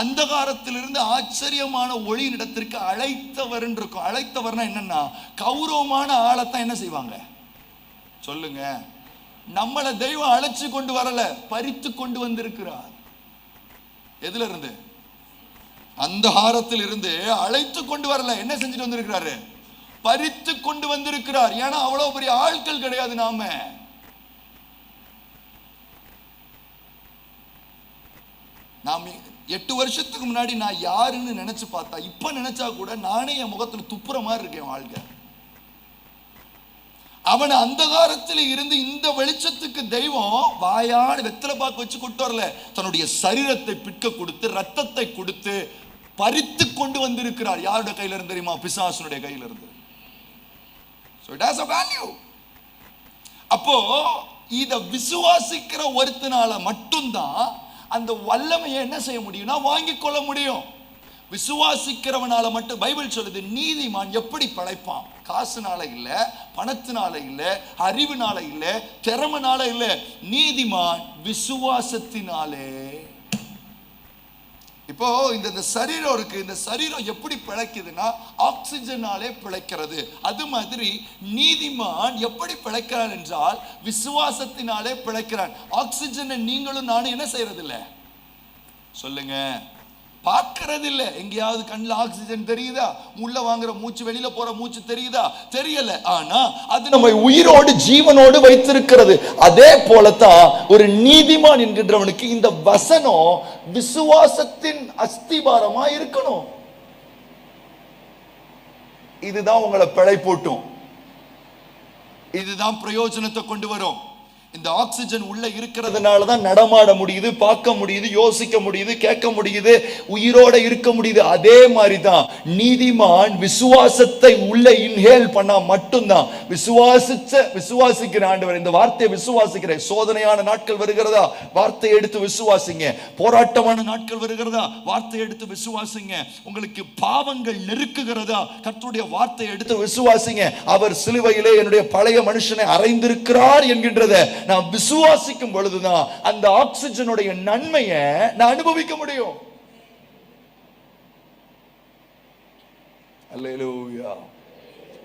அந்தகாரத்திலிருந்து ஆச்சரியமான ஒளியினிடத்திற்கு அழைத்தவர் இருக்கும். அழைத்தவர்னா என்னன்னா, கௌரவமான ஆளைத்தான் என்ன செய்வாங்க சொல்லுங்க. நம்மளை தெய்வம் அழைச்சு கொண்டு வரல, பறித்து கொண்டு வந்திருக்கிறார். எதுல இருந்து? அந்தகாரத்தில் இருந்து அழைத்து கொண்டு வரல, என்ன செஞ்சுட்டு வந்திருக்கிறாரு? பறித்து கொண்டு வந்திருக்கிறார். ஏன்னா அவ்வளவு பெரிய ஆட்கள் கிடையாது. நாம 8 வருஷத்துக்கு முன்னாடி நான் யாருன்னு நினைச்சு பார்த்தா, இப்ப நினைச்சா கூட நானே என் முகத்துல துப்புற மாதிரி இருக்கேன் வாழ்க்கை. அவனை அந்தகாரத்தில் இருந்து இந்த வெளிச்சத்துக்கு தெய்வம் வாயான வெத்தலை பாக்கு வச்சு கொண்டு வரல, தன்னுடைய சரீரத்தை பிற்க கொடுத்து ரத்தத்தை கொடுத்து பறித்து கொண்டு வந்திருக்கிறார். யாருடைய கையில இருந்து தெரியுமா? பிசாசுனுடைய கையில இருந்து. So it has a value. அப்போ இத விசுவாசிக்கிற ஒருத்தனால மட்டும்தான் அந்த வல்லமையை என்ன செய்ய முடியும்னா வாங்கிக் கொள்ள முடியும். விசுவாசிக்கிறவனால மட்டும். பைபிள் சொல்லுது, நீதிமான் எப்படி பிழைப்பான்? காசுனால இல்ல, பணத்தினால இல்ல, அறிவுனால இல்ல, திறமனால இல்ல. நீதிமான் விசுவாசத்தினாலே. இப்போ இந்த சரீரம் இருக்கு, இந்த சரீரம் எப்படி பிழைக்குதுன்னா ஆக்சிஜனாலே பிழைக்கிறது. அது மாதிரி நீதிமான் எப்படி பிழைக்கிறான் என்றால் விசுவாசத்தினாலே பிழைக்கிறான். ஆக்சிஜனை நீங்களும் நானும் என்ன செய்யறது இல்லை சொல்லுங்க, பார்க்கறது இல்லை. எங்கேயாவது கண்ணில் ஆக்சிஜன் தெரியுதா? உள்ள வாங்குற மூச்சு, வெளியில போற மூச்சு தெரியுதா? தெரியல. ஆனா அது நம்ம உயிரோடு ஜீவனோடு வைத்திருக்கிறது. அதே போலத்தான் ஒரு நீதிமான் என்கின்றவனுக்கு இந்த வசனம் விசுவாசத்தின் அஸ்திபாரமா இருக்கணும். இதுதான் உங்களை பிழைப்பூட்டும், இதுதான் பிரயோஜனத்தை கொண்டு வரும். இந்த ஆக்சிஜன் உள்ள இருக்கிறதுனால தான் நடமாட முடியுது, பார்க்க முடியுது, யோசிக்க முடியுது, கேட்க முடியுது, உயிரோட இருக்க முடியுது. அதே மாதிரி தான் நீதிமான் விசுவாசத்தை உள்ள இன்ஹேல் பண்ணா மட்டும்தான். விசுவாசிக்கிற ஆண்டவர், இந்த வார்த்தையை விசுவாசிக்கிற. சோதனையான நாட்கள் வருகிறதா? வார்த்தையை எடுத்து விசுவாசிங்க. போராட்டமான நாட்கள் வருகிறதா? வார்த்தையை எடுத்து விசுவாசிங்க. உங்களுக்கு பாவங்கள் நெருக்குகிறதா? கர்த்தருடைய வார்த்தையை எடுத்து விசுவாசிங்க. அவர் சிலுவையிலே என்னுடைய பழைய மனுஷனை அறைந்திருக்கிறார் என்கின்றத நான் விசுவாசிக்கும் பொழுதுதான் அந்த ஆக்சிஜனுடைய நன்மையை நான் அனுபவிக்க முடியும். அல்லேலூயா.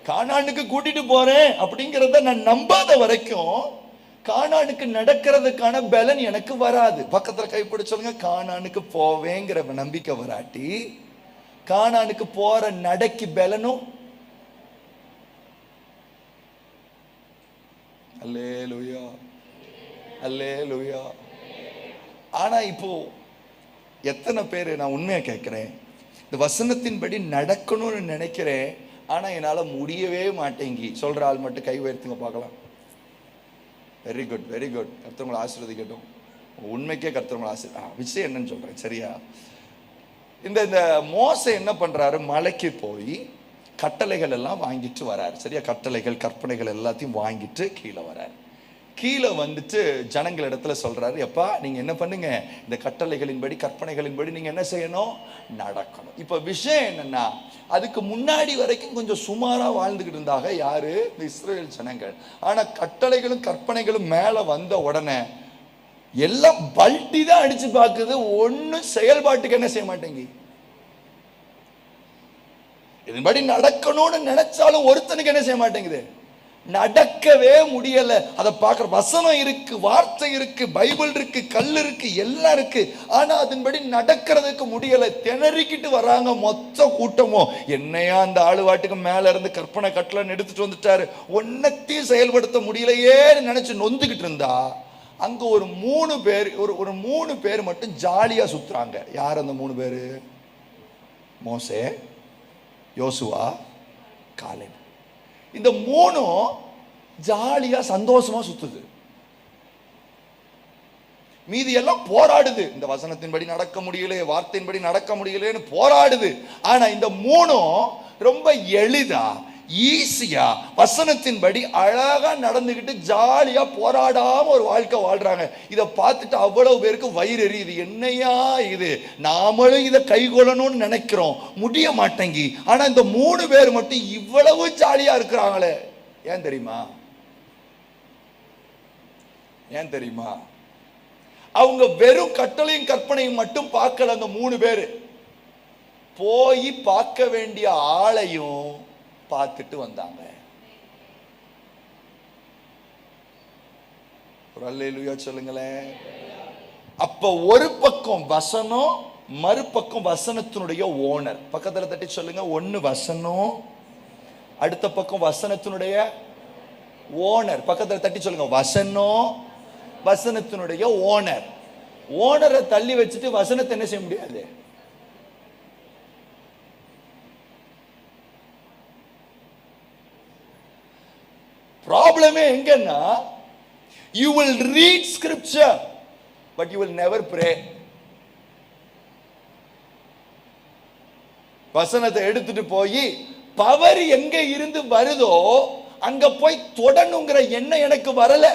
கானானுக்கு கூட்டிட்டு போறேன் அப்படிங்கறத நான் நம்பாத வரைக்கும் கானானுக்கு நடக்கிறதுக்கான பலன் எனக்கு வராது. பக்கத்துல கைப்பிடிச்சவங்க, கானானுக்கு போவேங்கிற நம்பிக்கை வராட்டி கானானுக்கு போற நடக்கி பலனும். அல்லேலூயா, அல்லேலூயா. ஆனா இப்போ எத்தனை பேர், நான் உண்மையா கேட்கிறேன், இந்த வசனத்தின்படி நடக்கணும்னு நினைக்கிறேன், ஆனா என்னால முடியவே மாட்டேங்கி சொல்ற ஆள் மட்டும் கை உயர்த்துங்க பார்க்கலாம். Very good, very good. கர்த்தர் ஆசீர்வதிக்கட்டும். உண்மைக்கே கர்த்தர் விஷயம் என்னன்னு சொல்றேன், சரியா? இந்த மோசே என்ன பண்றாரு? மலைக்கு போய் கட்டளைகள் எல்லாம் வாங்கிட்டு வராரு, சரியா? கட்டளைகள் கற்பனைகள் எல்லாத்தையும் வாங்கிட்டு கீழே வராரு. கீழே வந்துட்டு ஜனங்கள் இடத்துல சொல்றாரு, எப்பா நீங்க என்ன பண்ணுங்க, இந்த கட்டளைகளின்படி கற்பனைகளின்படி நீங்க என்ன செய்யணும்? நடக்கணும். இப்ப விஷயம் என்னன்னா, அதுக்கு முன்னாடி வரைக்கும் கொஞ்சம் சுமாரா வாழ்ந்துகிட்டு இருந்தாங்க யாரு? இந்த இஸ்ரவேல் ஜனங்கள். ஆனா கட்டளைகளும் கற்பனைகளும் மேல வந்த உடனே எல்லாம் பல்ட்டி தான் அடிச்சு பாக்குது, ஒன்னும் செயல்பாட்டுக்கு என்ன செய்ய மாட்டேங்கி. இதன்படி நடக்கணும்னு நினைச்சாலும் ஒருத்தனுக்கு என்ன செய்ய மாட்டேங்குது, நடக்கவே முடியல. அதை பார்க்கிற வசனம் இருக்கு, வார்த்தை இருக்கு, பைபிள் இருக்கு, கல் இருக்கு, எல்லாம் இருக்கு. ஆனா அதன்படி நடக்கிறதுக்கு முடியல. திணறிக்கிட்டு வராங்க மொத்த கூட்டமும். என்னையா அந்த ஆளுவாட்டுக்கு மேல இருந்து கற்பனை கட்டளை எடுத்துட்டு வந்துட்டாரு, ஒன்னத்தையும் செயல்படுத்த முடியலையேன்னு நினைச்சு நொந்துகிட்டு இருந்தா, அங்க ஒரு 3 பேர், ஒரு 3 பேர் மட்டும் ஜாலியா சுத்துறாங்க. யார் அந்த 3 பேரு? மோசே, யோசுவா, காலேப். இந்த 3 ஜாலியா சந்தோஷமா சுத்துது. மீதி எல்லாம் போராடுது. இந்த வசனத்தின்படி நடக்க முடியல, வார்த்தையின்படி நடக்க முடியலன்னு போராடுது. ஆனா இந்த 3 ரொம்ப எளிதா ஈஸியா வசனத்தின்படி அழகா நடந்துகிட்டு ஜாலியா போராடாம ஒரு வாழ்க்கை வாழ்றாங்க. இதை பார்த்துட்டு அவ்வளவு பேருக்கு வயிறு எரியுது. என்னையா இது, நாமளும் இதை கைகொள்ளணும்னு நினைக்கிறோம், முடிய மாட்டேங்கி. ஆனா இந்த 3 பேர் மட்டும் இவ்வளவு ஜாலியா இருக்கிறாங்களே, ஏன் தெரியுமா? ஏன் தெரியுமா? அவங்க வெறும் கட்டளையும் கற்பனையும் மட்டும் பார்க்கல. அந்த 3 பேரு போய் பார்க்க வேண்டிய ஆளையும் பார்த்துட்டு வந்தாங்க. ஒரு அல்லேலூயா சொல்லுங்களேன். அப்ப ஒரு பக்கம் வசனம், மறுபக்கம் வசனத்தினுடைய ஓனர். பக்கத்துல தட்டி சொல்லுங்க, ஒன்னு வசனம், அடுத்த பக்கம் வசனத்தினுடைய ஓனர். பக்கத்துல தட்டி சொல்லுங்க, வசனம், வசனத்தினுடைய ஓனர். ஓனரை தள்ளி வச்சுட்டு வசனத்தை என்ன செய்ய முடியாது. ப்ராப்ளமே எங்கன்னா, you will read scripture but you will never pray. வசனத்தை எடுத்துட்டு போய் பவர் எங்க இருந்து வருதோ அங்க போய் தொடணுங்கிற எண்ணம் எனக்கு வரல.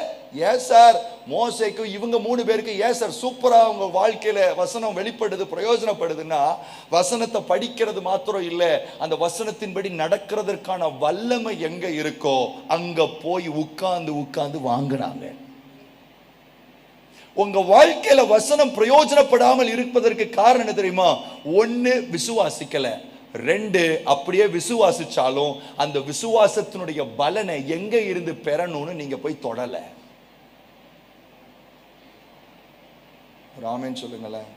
ஏன் சார் மோசேக்கு இவங்க 3 பேருக்கு ஏன் சார் சூப்பரா அவங்க வாழ்க்கையில வசனம் வெளிப்படுது, பிரயோஜனப்படுதுன்னா, வசனத்தை படிக்கிறது மாத்திரம் இல்ல, அந்த வசனத்தின்படி நடக்கிறதுக்கான வல்லமை எங்க இருக்கோ அங்க போய் உட்கார்ந்து வாங்கினாங்க. உங்க வாழ்க்கையில வசனம் பிரயோஜனப்படாமல் இருப்பதற்கு காரணம் என்ன தெரியுமா? 1, விசுவாசிக்கல. 2, அப்படியே விசுவாசிச்சாலும் அந்த விசுவாசத்தினுடைய பலனை எங்க இருந்து பெறணும்னு நீங்க போய் தொடல. ராமன் சொல்லுங்களேன்.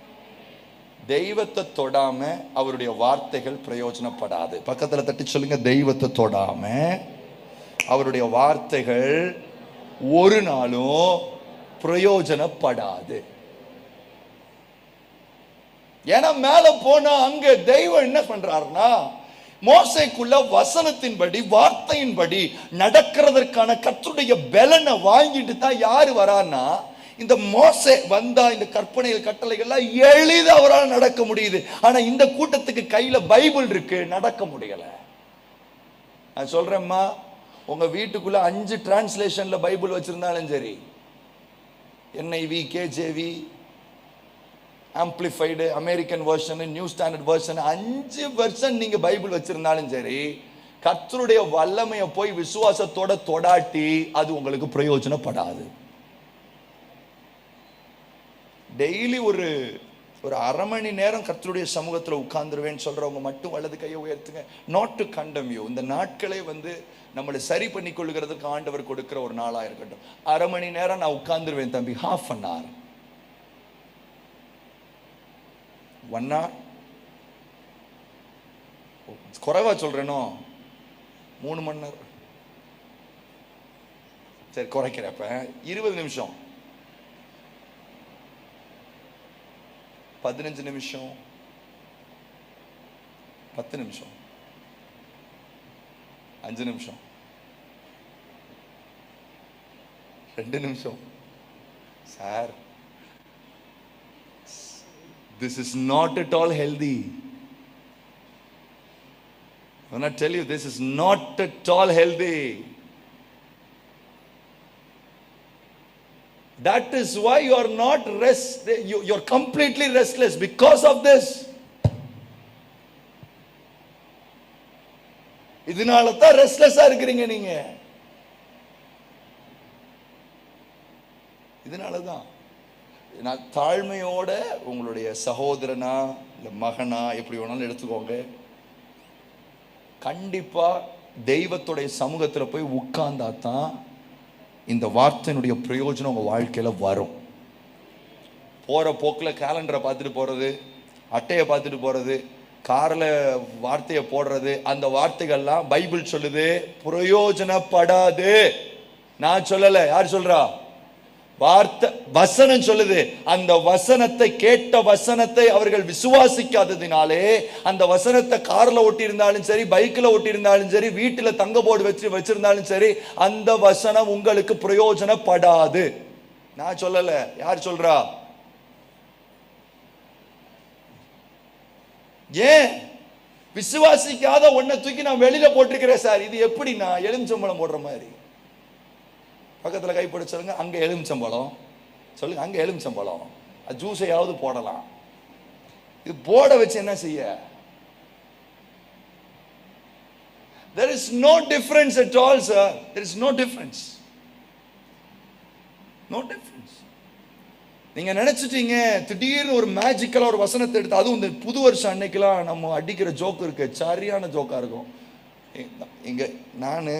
தெய்வத்தை தொடாம அவருடைய வார்த்தைகள் பிரயோஜனப்படாது. பக்கத்துல தட்டி சொல்லுங்க, தெய்வத்தை தொடாம அவருடைய வார்த்தைகள் ஒரு நாளும் பிரயோஜனப்படாது. ஏன்னா மேல போனா அங்க தெய்வம் என்ன பண்றாருன்னா, மோசேக்குள்ள வசனத்தின்படி வார்த்தையின்படி நடக்கிறதற்கான கர்த்தருடைய பலனை வாங்கிட்டு தான் யாரு வரான்னா, இந்த மோசே வந்தா இந்த கற்பனைகள் கட்டளைகள்லாம் எளிதா அவரால் நடக்க முடியுது. ஆனா இந்த கூட்டத்துக்கு கையில பைபிள் இருக்கு, நடக்க முடியல. நான் சொல்றேம்மா, உங்க வீட்டுக்குள்ள 5 டிரான்ஸ்லேஷன்ல பைபிள் வச்சிருந்தாலும் சரி, NIV, KJV, amplified, American version, new standard version, 5 version நீங்க பைபிள் வச்சிருந்தாலும் சரி, கர்த்தருடைய வல்லமையை போய் விசுவாசத்தோட தொடாட்டி அது உங்களுக்கு பிரயோஜனப்படாது. டெய்லி ஒரு 1/2 மணி நேரம் கர்த்தருடைய சமூகத்தில் உட்கார்ந்துருவேன்னு சொல்றவங்க மட்டும் வலது கையை உயர்த்துங்க. நாட் டு கண்டம் யூ. இந்த நாட்களே நம்மளை சரி பண்ணி கொள்ளுகிறதுக்கு ஆண்டவர் கொடுக்கிற ஒரு நாளா இருக்கட்டும். 1/2 மணி நேரம் நான் உட்கார்ந்துருவேன் தம்பி, ½ an hour, 1 hour, குறைவா சொல்றேனோ, 3 மணி நேரம், சரி குறைக்கிறப்ப 20 நிமிஷம், 15 நிமிஷம், 10 நிமிஷம், 5 நிமிஷம், 2 நிமிஷம். Sir, this is not at all healthy. I want to tell you, this is not at all healthy. That is why you are not you are completely restless because of this. இதனால தான் ரெஸ்ட்லெஸ்ஸா இருக்கிறீங்க நீங்க. இதனால தான் நான் தாழ்மையோட உங்களுடைய சகோதரனா இல்ல மகனா எப்படி வேணாலும் எடுத்துக்கோங்க, கண்டிப்பா தெய்வத்துடைய சமூகத்தில் போய் உட்கார்ந்தா தான் இந்த வார்த்தையினுடைய பிரயோஜனம் உங்க வாழ்க்கையில வரும். போற போக்கில் கேலண்டரை பார்த்துட்டு போறது, அட்டையை பார்த்துட்டு போறது, காரில் வார்த்தையை போடுறது, அந்த வார்த்தைகள்லாம் பைபிள் சொல்லுது பிரயோஜனப்படாது. நான் சொல்லல, யார் சொல்றா? வார்த்தை, வசனம் சொல்லுது. அந்த வசனத்தை, கேட்ட வசனத்தை அவர்கள் விசுவாசிக்காததினாலே, அந்த வசனத்தை கார்ல ஒட்டி இருந்தாலும் சரி, பைக்கில் ஒட்டி இருந்தாலும் சரி, வீட்டில் தங்க போர்டு வச்சிருந்தாலும் சரி, அந்த வசனம் உங்களுக்கு பிரயோஜனப்படாது. நான் சொல்லல, யார் சொல்றா? ஏன்? விசுவாசிக்காத ஒன்றை தூக்கி நான் வெளியில போட்டிருக்கிறேன் சார். இது எப்படி? நான் எலுமிச்சம்பழம் போடுற மாதிரி. பக்கத்துல கைப்பட சொல்லுங்க, அங்க எலுமிச்சம்பழம் சொல்லுங்க, அங்க எலுமிச்சம்பழம், ஜூஸையாவது போடலாம். இது போட வச்சு என்ன செய்ய? There is no difference at all, sir. There is no difference. No difference. நீங்க நினைச்சிட்டீங்க திடீர்னு ஒரு மேஜிக்கலா ஒரு வசனத்தை எடுத்து, அதுவும் இந்த புது வருஷம் அன்னைக்கெல்லாம் நம்ம அடிக்கிற ஜோக்கு இருக்கு, சரியான ஜோக்கா இருக்கும். இங்க நான்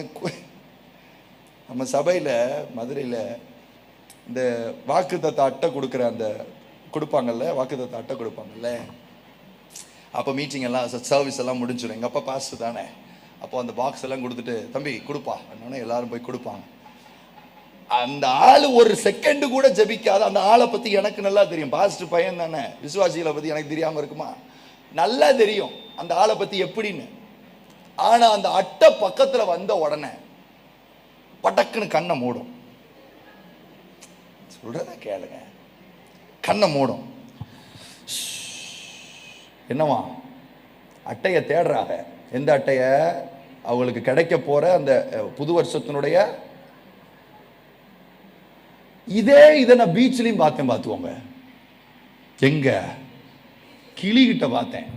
நம்ம சபையில மதுரையில் இந்த வாக்குத்தத்த அட்டை கொடுக்குற அந்த கொடுப்பாங்கல்ல, வாக்குத்தத்த அட்டை கொடுப்பாங்கல்ல, அப்போ மீட்டிங் எல்லாம் சர்வீஸ் எல்லாம் முடிஞ்சிடும். எங்கள் அப்பா பாஸ்டர் தானே, அப்போ அந்த பாக்ஸ் எல்லாம் கொடுத்துட்டு தம்பி கொடுப்பா என்னன்னா எல்லாரும் போய் கொடுப்பாங்க. அந்த ஆள் ஒரு செகண்ட் கூட ஜெபிக்காத அந்த ஆளை பற்றி எனக்கு நல்லா தெரியும். பாஸ்டர் பையன் தானே, விசுவாசிகளை பற்றி எனக்கு தெரியாமல் இருக்குமா? நல்லா தெரியும் அந்த ஆளை பற்றி எப்படின்னு. ஆனால் அந்த அட்டை பக்கத்தில் வந்த உடனே படக்குன்னு கண்ணை மூடும். சொல்றத கேளுங்க, கண்ணை மூடும். என்னவா? அட்டையை தேடுறாங்க. எந்த அட்டைய? அவங்களுக்கு கிடைக்க போற அந்த புது வருஷத்தினுடைய. இதை நான் பீச்லயும் பார்த்தேன். பார்த்துக்கோங்க, எங்க கிளிகிட்ட பார்த்தேன்.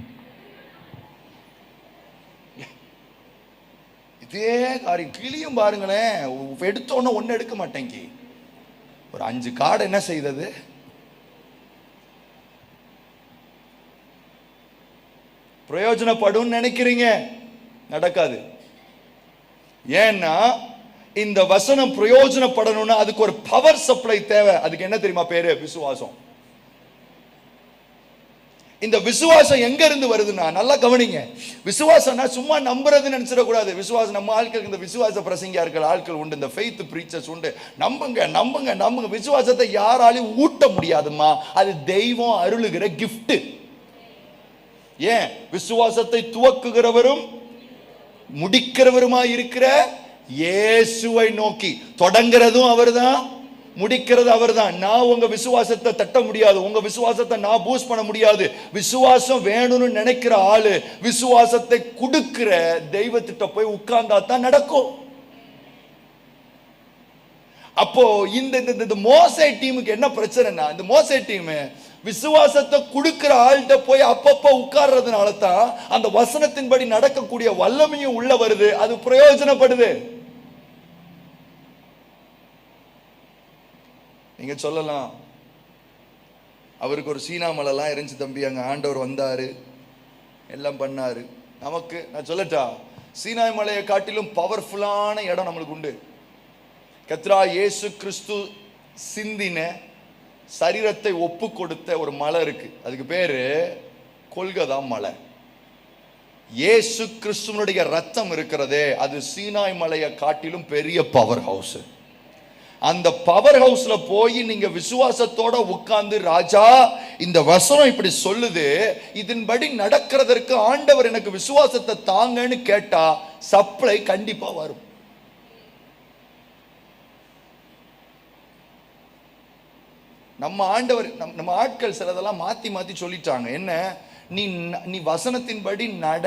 இதே காரியம் கிளியும் பாருங்களேன், எடுத்தோன்னு ஒன்னு எடுக்க மாட்டேங்க. ஒரு 5 கார்டு என்ன செய்தது? பிரயோஜனப்படும் நினைக்கிறீங்க, நடக்காது. ஏன்னா இந்த வசனம் பிரயோஜனப்படணும்னா அதுக்கு ஒரு பவர் சப்ளை தேவை. அதுக்கு என்ன தெரியுமா பேரு? விசுவாசம். இந்த விசுவாசம் எங்க இருந்து வருதுன்னா, நல்லா கவனிங்க, விசுவாசம்னா சும்மா நம்புறதுன்னு நினைச்சிடக்கூடாது. விசுவாசம் நம்ம ஆட்களுக்கு இந்த விசுவாச பிரசங்கியா இருக்கிற ஆட்கள் உண்டு, இந்த ஃபெய்த் பிரீச்சர்ஸ் உண்டு. நம்புங்க நம்புங்க நம்புங்க. விசுவாசத்தை யாராலையும் ஊட்ட முடியாதுமா, அது தெய்வம் அருளுகிற கிஃப்ட். ஏன்? விசுவாசத்தை துவக்குகிறவரும் முடிக்கிறவருமா இருக்கிற இயேசுவை நோக்கி. தொடங்குறதும் அவர்தான், முடிக்கிறது அவர்தான். நான் உங்க விசுவாசத்தை தட்ட முடியாது, உங்க விசுவாசத்தை நான் பூஸ்ட் பண்ண முடியாது. விசுவாசம் வேணும்னு நினைக்கிற ஆளு விசுவாசத்தை கொடுக்கிற தெய்வத்திட்ட போய் உட்கார்ந்தா தான் நடக்கும். அப்போ இந்த மோசே டீமுக்கு என்ன பிரச்சனைனா, இந்த மோசே டீம் விசுவாசத்தை கொடுக்கிற ஆள்கிட்ட போய் அப்பப்ப உட்கார்றதுனால தான் அந்த வசனத்தின்படி நடக்கக்கூடிய வல்லமையும் உள்ள வருது, அது பிரயோஜனப்படுது. நீங்க சொல்லலாம், அவருக்கு ஒரு சீனாமலைலாம் இருந்துச்சு தம்பி, அங்க ஆண்டவர் வந்தாரு எல்லாம் பண்ணாரு. நமக்கு நான் சொல்லட்டா, சீனாய் மலையை காட்டிலும் பவர்ஃபுல்லான இடம் நம்மளுக்கு உண்டு. கர்த்தராகிய இயேசு கிறிஸ்து சிந்தின சரீரத்தை ஒப்பு கொடுத்த ஒரு மலை இருக்கு, அதுக்கு பேரு கொல்கதா மலை. இயேசு கிறிஸ்துவனுடைய ரத்தம் இருக்கிறதே, அது சீனாய் மலையை காட்டிலும் பெரிய பவர் ஹவுஸ். அந்த பவர் ஹவுஸ்ல போய் நீங்க விசுவாசத்தோட உட்கார்ந்து, ராஜா இந்த வசனம் இப்படி சொல்லுது, இதன்படி நடக்கிறதற்கு ஆண்டவர் எனக்கு விசுவாசத்தை தாங்கன்னு கேட்டா சப்ளை கண்டிப்பா வரும். நம்ம ஆண்டவர், நம்ம ஆட்கள் சிலதெல்லாம் மாத்தி மாத்தி சொல்லிட்டாங்க. என்ன? நீ வசனத்தின்படி நட,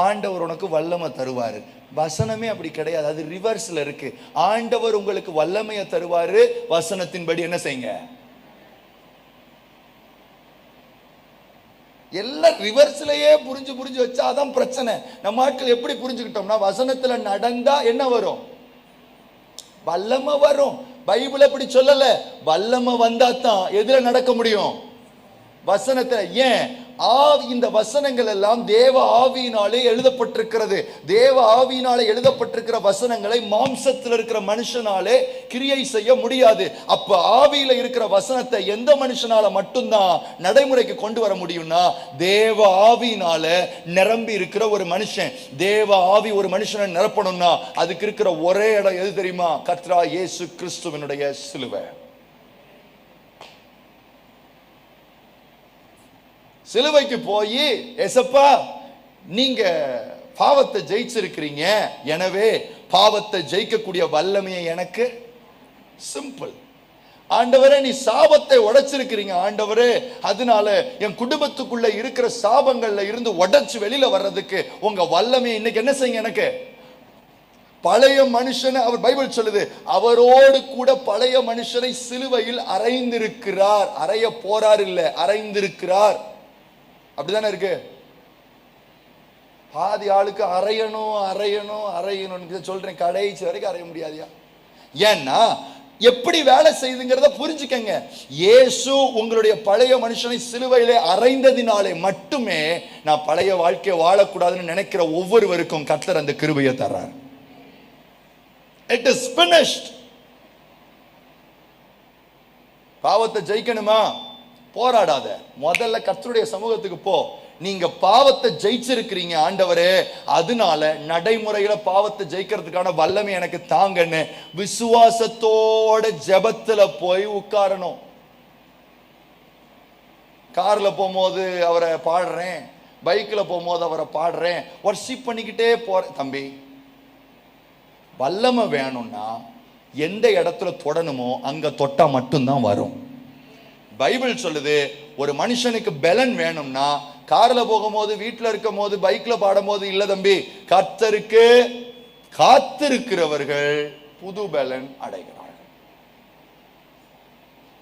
ஆண்டவர் உனக்கு வல்லமை தருவாரு. வசனமே அப்படி கிடையாது, அது ரிவர்ஸ்ல இருக்கு. ஆண்டவர் உங்களுக்கு வல்லமையை தருவாரு, வசனத்தின்படி என்ன செய்யுங்க. எல்லாம் ரிவர்ஸ்லயே புரிஞ்சு வச்சாதான் பிரச்சனை. நம்ம ஆட்கள் எப்படி புரிஞ்சுக்கிட்டோம்னா, வசனத்துல நடந்தா என்ன வரும்? வல்லமை வரும். பைபிள் எப்படி சொல்லல, வல்லமை வந்தா தான் எதுல நடக்க முடியும்? வசனத்தை. ஏன்? இந்த வசனங்கள் எல்லாம் தேவ ஆவியினாலே எழுதப்பட்டிருக்கிறது. தேவ ஆவியினாலே எழுதப்பட்டிருக்கிற வசனங்களை மாம்சத்தில் இருக்கிற மனுஷனாலே கிரியை செய்ய முடியாது. அப்ப ஆவியில இருக்கிற வசனத்தை எந்த மனுஷனால மட்டும்தான் நடைமுறைக்கு கொண்டு வர முடியும்னா, தேவ ஆவியினால நிரம்பி இருக்கிற ஒரு மனுஷன். தேவ ஆவி ஒரு மனுஷனை நிரப்பணும்னா அதுக்கு இருக்கிற ஒரே இடம் எது தெரியுமா? கர்த்தராகிய இயேசு கிறிஸ்துவினுடைய சிலுவை. சிலுவைக்கு போய், ஏசப்பா நீங்க பாவத்தை ஜெயிச்சிருக்கிறீங்க, எனவே பாவத்தை ஜெயிக்கக்கூடிய வல்லமையை எனக்கு. சிம்பிள். ஆண்டவரே நீ சாபத்தை உடைச்சிருக்கிறீங்க ஆண்டவரே, அதனால என் குடும்பத்துக்குள்ள இருக்கிற சாபங்கள்ல இருந்து உடைச்சு வெளியில வர்றதுக்கு உங்க வல்லமை இன்னைக்கு என்ன செய்யுங்க. எனக்கு பழைய மனுஷனை அவர் பைபிள் சொல்லுது, அவரோடு கூட பழைய மனுஷனை சிலுவையில் அறைந்திருக்கிறார். அறைய போறார் இல்ல, அறைந்திருக்கிறார். அப்படிதானே இருக்கு. பாதி ஆளுக்கு அறையணும் அறையணும் அறையணும் சொல்றேன், கடைசி வரைக்கும் அறைய முடியாதியா? ஏன்னா எப்படி வேலை செய்யுதுங்கிறத புரிஞ்சுக்கங்க. இயேசு உங்களுடைய பழைய மனுஷனை சிலுவையிலே அறைந்ததினாலே மட்டுமே நான் பழைய வாழ்க்கையை வாழக்கூடாதுன்னு நினைக்கிற ஒவ்வொருவருக்கும் கர்த்தர் அந்த கிருபையை தர்றார். It is finished. பாவத்தை ஜெயிக்கணுமா? போராடாத, முதல்ல கர்த்தருடைய சமூகத்துக்கு போ. நீங்க பாவத்தை ஜெயிச்சிருக்கிறீங்க ஆண்டவரே, அதனால நடைமுறையில பாவத்தை ஜெயிக்கிறதுக்கான வல்லமை எனக்கு தாங்கன்னு விசுவாசத்தோட ஜெபத்துல போய் உட்காரணும். கார்ல போகும்போது அவரை பாடுறேன், பைக்ல போகும்போது அவரை பாடுறேன், வர்ஷிப் பண்ணிக்கிட்டே போறேன். தம்பி, வல்லமை வேணும்னா எந்த இடத்துல தொடணுமோ அங்க தொட்டா மட்டும்தான் வரும். பைபிள் சொல்லுது, ஒரு மனுஷனுக்கு பலன் வேணும்னா கார்ல போகும்போது, வீட்டுல இருக்கும் போது, பைக்ல பாடும் போது இல்ல தம்பி, கர்த்தருக்கு காத்திருக்கிறவர்கள் புது பலன் அடைகிறார்கள்.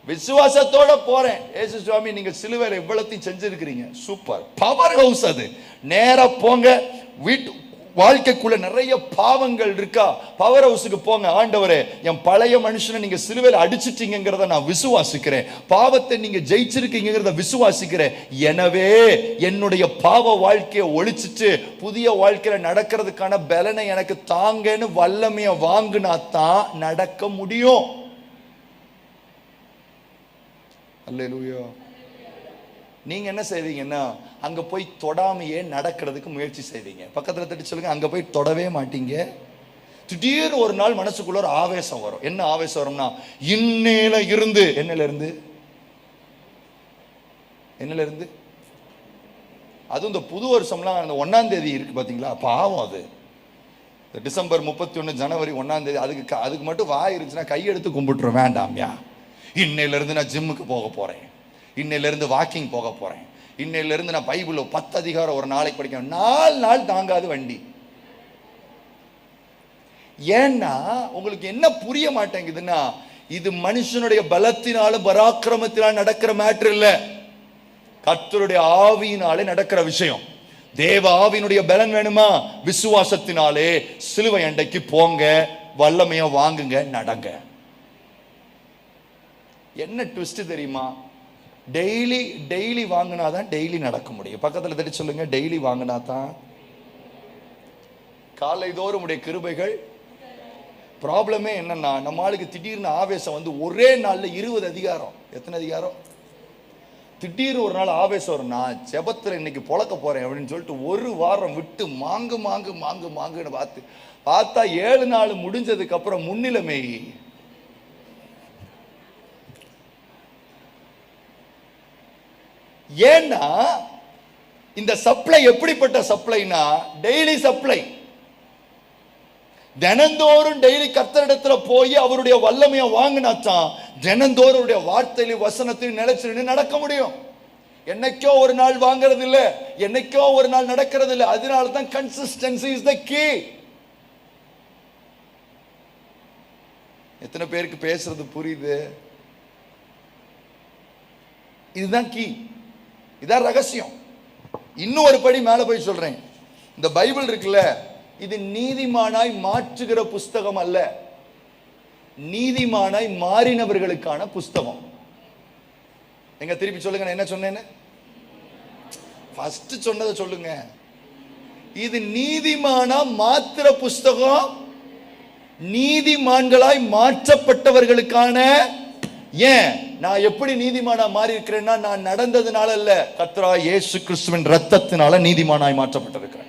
விசுவாசத்தோட போறேன். ஏசு சுவாமி நீங்க சிலுவையில இவ்வளத்தையும் செஞ்சிருக்கிறீங்க, சூப்பர், பவர் ஹவுஸ். அது நேரா போங்க. வீட்டு வாழ்க்கைக்குள்ள நிறைய பாவங்கள் இருக்கா, பவர் ஹவுஸுக்கு போங்க. ஆண்டவரே என் பழைய மனுஷனை நீங்க சிலுவையில் அடிச்சிட்டீங்கிறத நான் விசுவாசிக்கிறேன், பாவத்தை நீங்க ஜெயிச்சிருக்கீங்கிறத விசுவாசிக்கிறேன். எனவே என்னுடைய பாவ வாழ்க்கையை ஒழிச்சிட்டு புதிய வாழ்க்கையில நடக்கிறதுக்கான பலனை எனக்கு தாங்கன்னு வல்லமைய வாங்கினா தான் நடக்க முடியும். அல்லேலூயா. நீங்க என்ன செய்வீங்கன்னா அங்க போய் தொடாமையே நடக்கிறதுக்கு முயற்சி செய்வீங்க. பக்கத்துல தட்டி சொல்லுங்க, அங்க போய் தொடவே மாட்டீங்க. திடீர்னு ஒரு நாள் மனசுக்குள்ள ஒரு ஆவேசம் வரும். என்ன ஆவேசம் வரும்னா, இன்னையில இருந்து, என்னல இருந்து, என்னல இருந்து, அதுவும் இந்த புது வருஷம்லாம் அந்த 1ஆம் தேதி இருக்கு பாத்தீங்களா, பாவம் அது. டிசம்பர் 31 ஜனவரி 1ஆம் தேதி, அதுக்கு மட்டும் வாய் இருந்துச்சுன்னா கையெடுத்து கும்பிட்டுரும். வேண்டாம்யா, இன்னையில இருந்து நான் ஜிம்முக்கு போக போறேன், இன்னையில இருந்து வாக்கிங் போக போறேன், இன்னையில இருந்து நான் பைபிள் 10 அதிகாரம் ஒரு நாளைக்கு படிக்கணும். 4 நாள் தாங்காது வண்டி. ஏன்னா உங்களுக்கு என்ன புரிய மாட்டேங்குதுன்னா, இது மனுஷனுடைய பலத்தினாலும் பராக்கிரமத்தினால் நடக்கிற மேட்டர் இல்ல, கர்த்தருடைய ஆவியினாலே நடக்கிற விஷயம். தேவ ஆவியினுடைய பலன் வேணுமா? விசுவாசத்தினாலே சிலுவை அண்டைக்கு போங்க, வல்லமைய வாங்குங்க, நடங்க. என்ன ட்விஸ்ட் தெரியுமா? டெய்லி வாங்கினாதான் டெய்லி நடக்க முடியும். பக்கத்துல தட்டி சொல்லுங்க, டெய்லி வாங்கினா தான். காலை தோறும் உடைய கிருபைகள். ப்ராப்ளமே என்னன்னா, நம்ம ஆளுக்கு திடீர்னு ஆவேசம் வந்து ஒரே நாள்ல 20 அதிகாரம். எத்தனை அதிகாரம்? திடீர்னு ஒரு நாள் ஆவேசம் வரும், நான் ஜெபத்துல இன்னைக்கு பொழக்க போறேன் அப்படின்னு சொல்லிட்டு ஒரு வாரம் விட்டு மாங்குன்னு பார்த்தா 7 நாள் முடிஞ்சதுக்கு அப்புறம் முன்னிலைமை. ஏன்னா இந்த சப்ளை எப்படிப்பட்ட சப்ளைனா, டெய்லி சப்ளை. தினந்தோறும் டெய்லி கர்த்தரிடத்துல போய் அவருடைய வல்லமையை வாங்கினாத்தான் தினந்தோறும் வார்த்தையிலும் வசனத்திலும் நிலைச்சு நடக்க முடியும். என்னைக்கோ ஒரு நாள் வாங்குறது இல்ல, என்னைக்கோ ஒரு நாள் நடக்கிறது இல்ல. அதனால தான் கன்சிஸ்டன்சி இஸ் த கீ. எத்தனை பேருக்கு பேசுறது புரியுது? இதுதான் கீ, இதான் ரகசியம். இன்னும் ஒரு படி மேல போய் சொல்றேன். இந்த பைபிள் இருக்குல்ல, இது நீதிமானாய் மாற்றுகிற புஸ்தகம் அல்ல, நீதிமானாய் மாறினவர்களுக்கான புஸ்தகம். எங்க திருப்பி சொல்லுங்க, நான் என்ன சொன்னேன்னு ஃபர்ஸ்ட் சொன்னதை சொல்லுங்க. இது நீதிமானா மாத்திர புஸ்தகம், நீதிமான்களாய் மாற்றப்பட்டவர்களுக்கான. ஏன் நான் எப்படி நீதிமானா மாறி இருக்கிறேன்னா, நான் நடந்ததுனால அல்ல, கர்த்தராகிய இயேசு கிறிஸ்துவின் இரத்தத்தினால நீதிமானாய் மாற்றப்பட்டிருக்கிறேன்.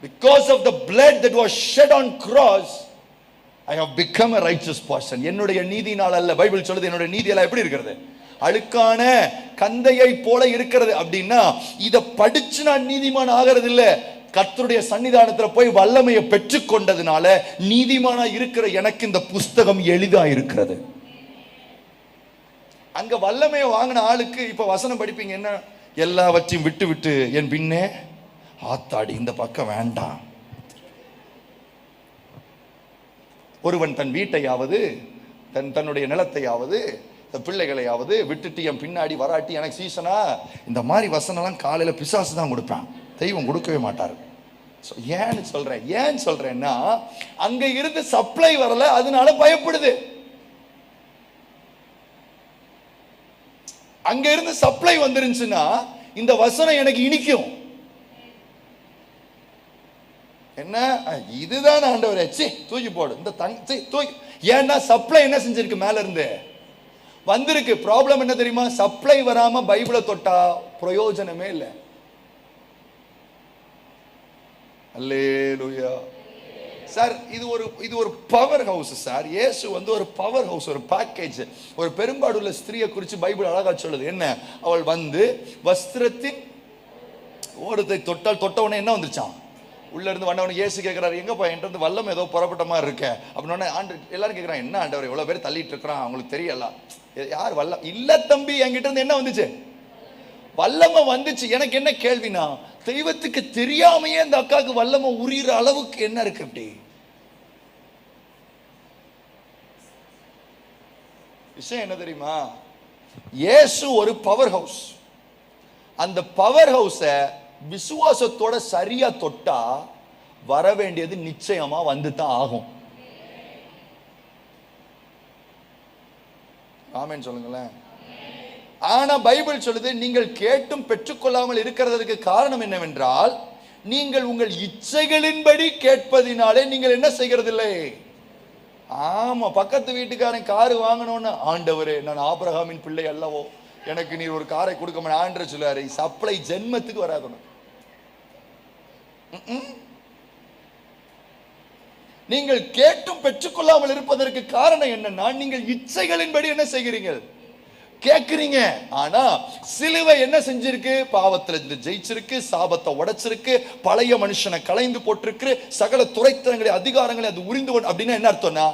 Because of the blood that was shed on cross, I have become a righteous person. என்னுடைய நீதினால அல்ல. பைபிள் சொல்லுது என்னுடைய நீதி எல்லாம் எப்படி இருக்கிறது? அழுக்கான கந்தையை போல இருக்கிறது. அப்படின்னா இத படிச்சு நான் நீதிமான் ஆகிறது இல்ல, கர்த்தருடைய சன்னிதானத்துல போய் வல்லமையை பெற்றுக்கொண்டதுனால நீதிமானா இருக்கிற எனக்கு இந்த புஸ்தகம் எளிதா இருக்கிறது. அங்க வல்லமையை வாங்கின ஆளுக்கு இப்ப வசனம் படிப்பீங்க என்ன, எல்லாவற்றையும் விட்டு விட்டு என் பின்னே ஆத்தாடி இந்த பக்கம் வேண்டாம். ஒருவன் தன் வீட்டையாவது தன்னுடைய நிலத்தையாவது பிள்ளைகளையாவது விட்டுட்டு என் பின்னாடி வராட்டி எனக்கு சீசனா, இந்த மாதிரி வசனம்லாம் காலையில பிசாசு தான் கொடுப்பேன், தெய்வம் கொடுக்கவே மாட்டாரு. ஏன் சொல்றேன்னா அங்க இருந்து சப்ளை வரல, அதனால பயப்படுது. அங்க இருந்து சப்ளை வந்துருந்துச்சுன்னா இந்த வசனம் எனக்கு இனிக்கும். என்ன இதுதான் ஆண்டவரே, தூக்கி போடு இந்த தூக்கி. ஏன்னா சப்ளை என்ன செஞ்சிருக்கு, மேல இருந்து வந்திருக்கு. ப்ராப்ளம் என்ன தெரியுமா, சப்ளை வராம பைபிளை தொட்டா பிரயோஜனமே இல்லை. அல்லேலூயா. சார் இது ஒரு பவர் ஹவுஸ் சார். இயேசு வந்து ஒரு பவர் ஹவுஸ், ஒரு பேக்கேஜ். ஒரு பெரும்பாடுள்ள ஸ்திரியை குறித்து பைபிள் அழகா சொல்லுது. என்ன, அவள் வந்து வஸ்திரத்தின் ஓரத்தை தொட்டவனே என்ன வந்துச்சான், உள்ள இருந்து வந்தவனுக்கு இயேசு கேட்கிறாரு, எங்கப்பா என்கிட்ட இருந்து வல்லம் ஏதோ புறப்பட்ட மாதிரி இருக்க அப்படின்னா, ஆண்டு எல்லாரும் கேட்கிறான், என்ன ஆண்டவர் எவ்வளவு பேர் தள்ளிட்டு இருக்கிறான், அவங்களுக்கு தெரியல. யார் வல்லம் இல்ல தம்பி, என்கிட்ட இருந்து என்ன வந்துச்சு, வல்லம வந்துச்சு. எனக்கு என்ன கேள்வினா, தெய்வத்துக்கு தெரியாமையே இந்த அக்காவுக்கு வல்லம உரிகிற அளவுக்கு என்ன இருக்கு? அப்படி விஷயம் என்ன தெரியுமா, இயேசு ஒரு பவர் ஹவுஸ். அந்த பவர் ஹவுஸ விசுவாசத்தோட சரியா தொட்டா வர வேண்டியது நிச்சயமா வந்து தான் ஆகும். ஆமென் சொல்லுங்களேன். ஆனா பைபிள் சொல்லுது, நீங்கள் கேட்டும் பெற்றுக்கொள்ளாமல் இருக்கிறதுக்கு காரணம் என்னவென்றால், நீங்கள் உங்கள் இச்சைகளின்படி கேட்பதினாலே நீங்கள் என்ன செய்கிறதில்லை. ஆமா, பக்கத்து வீட்டுக்காரன் காரு வாங்கணும்னு, ஆண்டவரே நான் ஆபிரகாமின் பிள்ளை அல்லவோ, எனக்கு நீர் ஒரு காரை கொடுக்க மாட்டேன் ஆண்டவர் சொல்லுவாரு. சப்ளை ஜென்மத்துக்கு வராது. நீங்கள் கேட்டும் பெற்றுக்கொள்ளாமல் இருப்பதற்கு காரணம் என்னன்னா, நீங்கள் இச்சைகளின்படி என்ன செய்கிறீர்கள், கேட்கிறீங்க. ஆனா சிலுவை என்ன செஞ்சிருக்கு, பாவத்துல ஜெயிச்சிருக்கு, சாபத்தை உடைச்சிருக்கு, பழைய மனுஷனை களைந்து போட்டிருக்கு, சகல துரைத்தனங்களை அதிகாரங்களை அது உரிந்து கொண்டு. அப்படின்னா என்ன அர்த்தம்னா,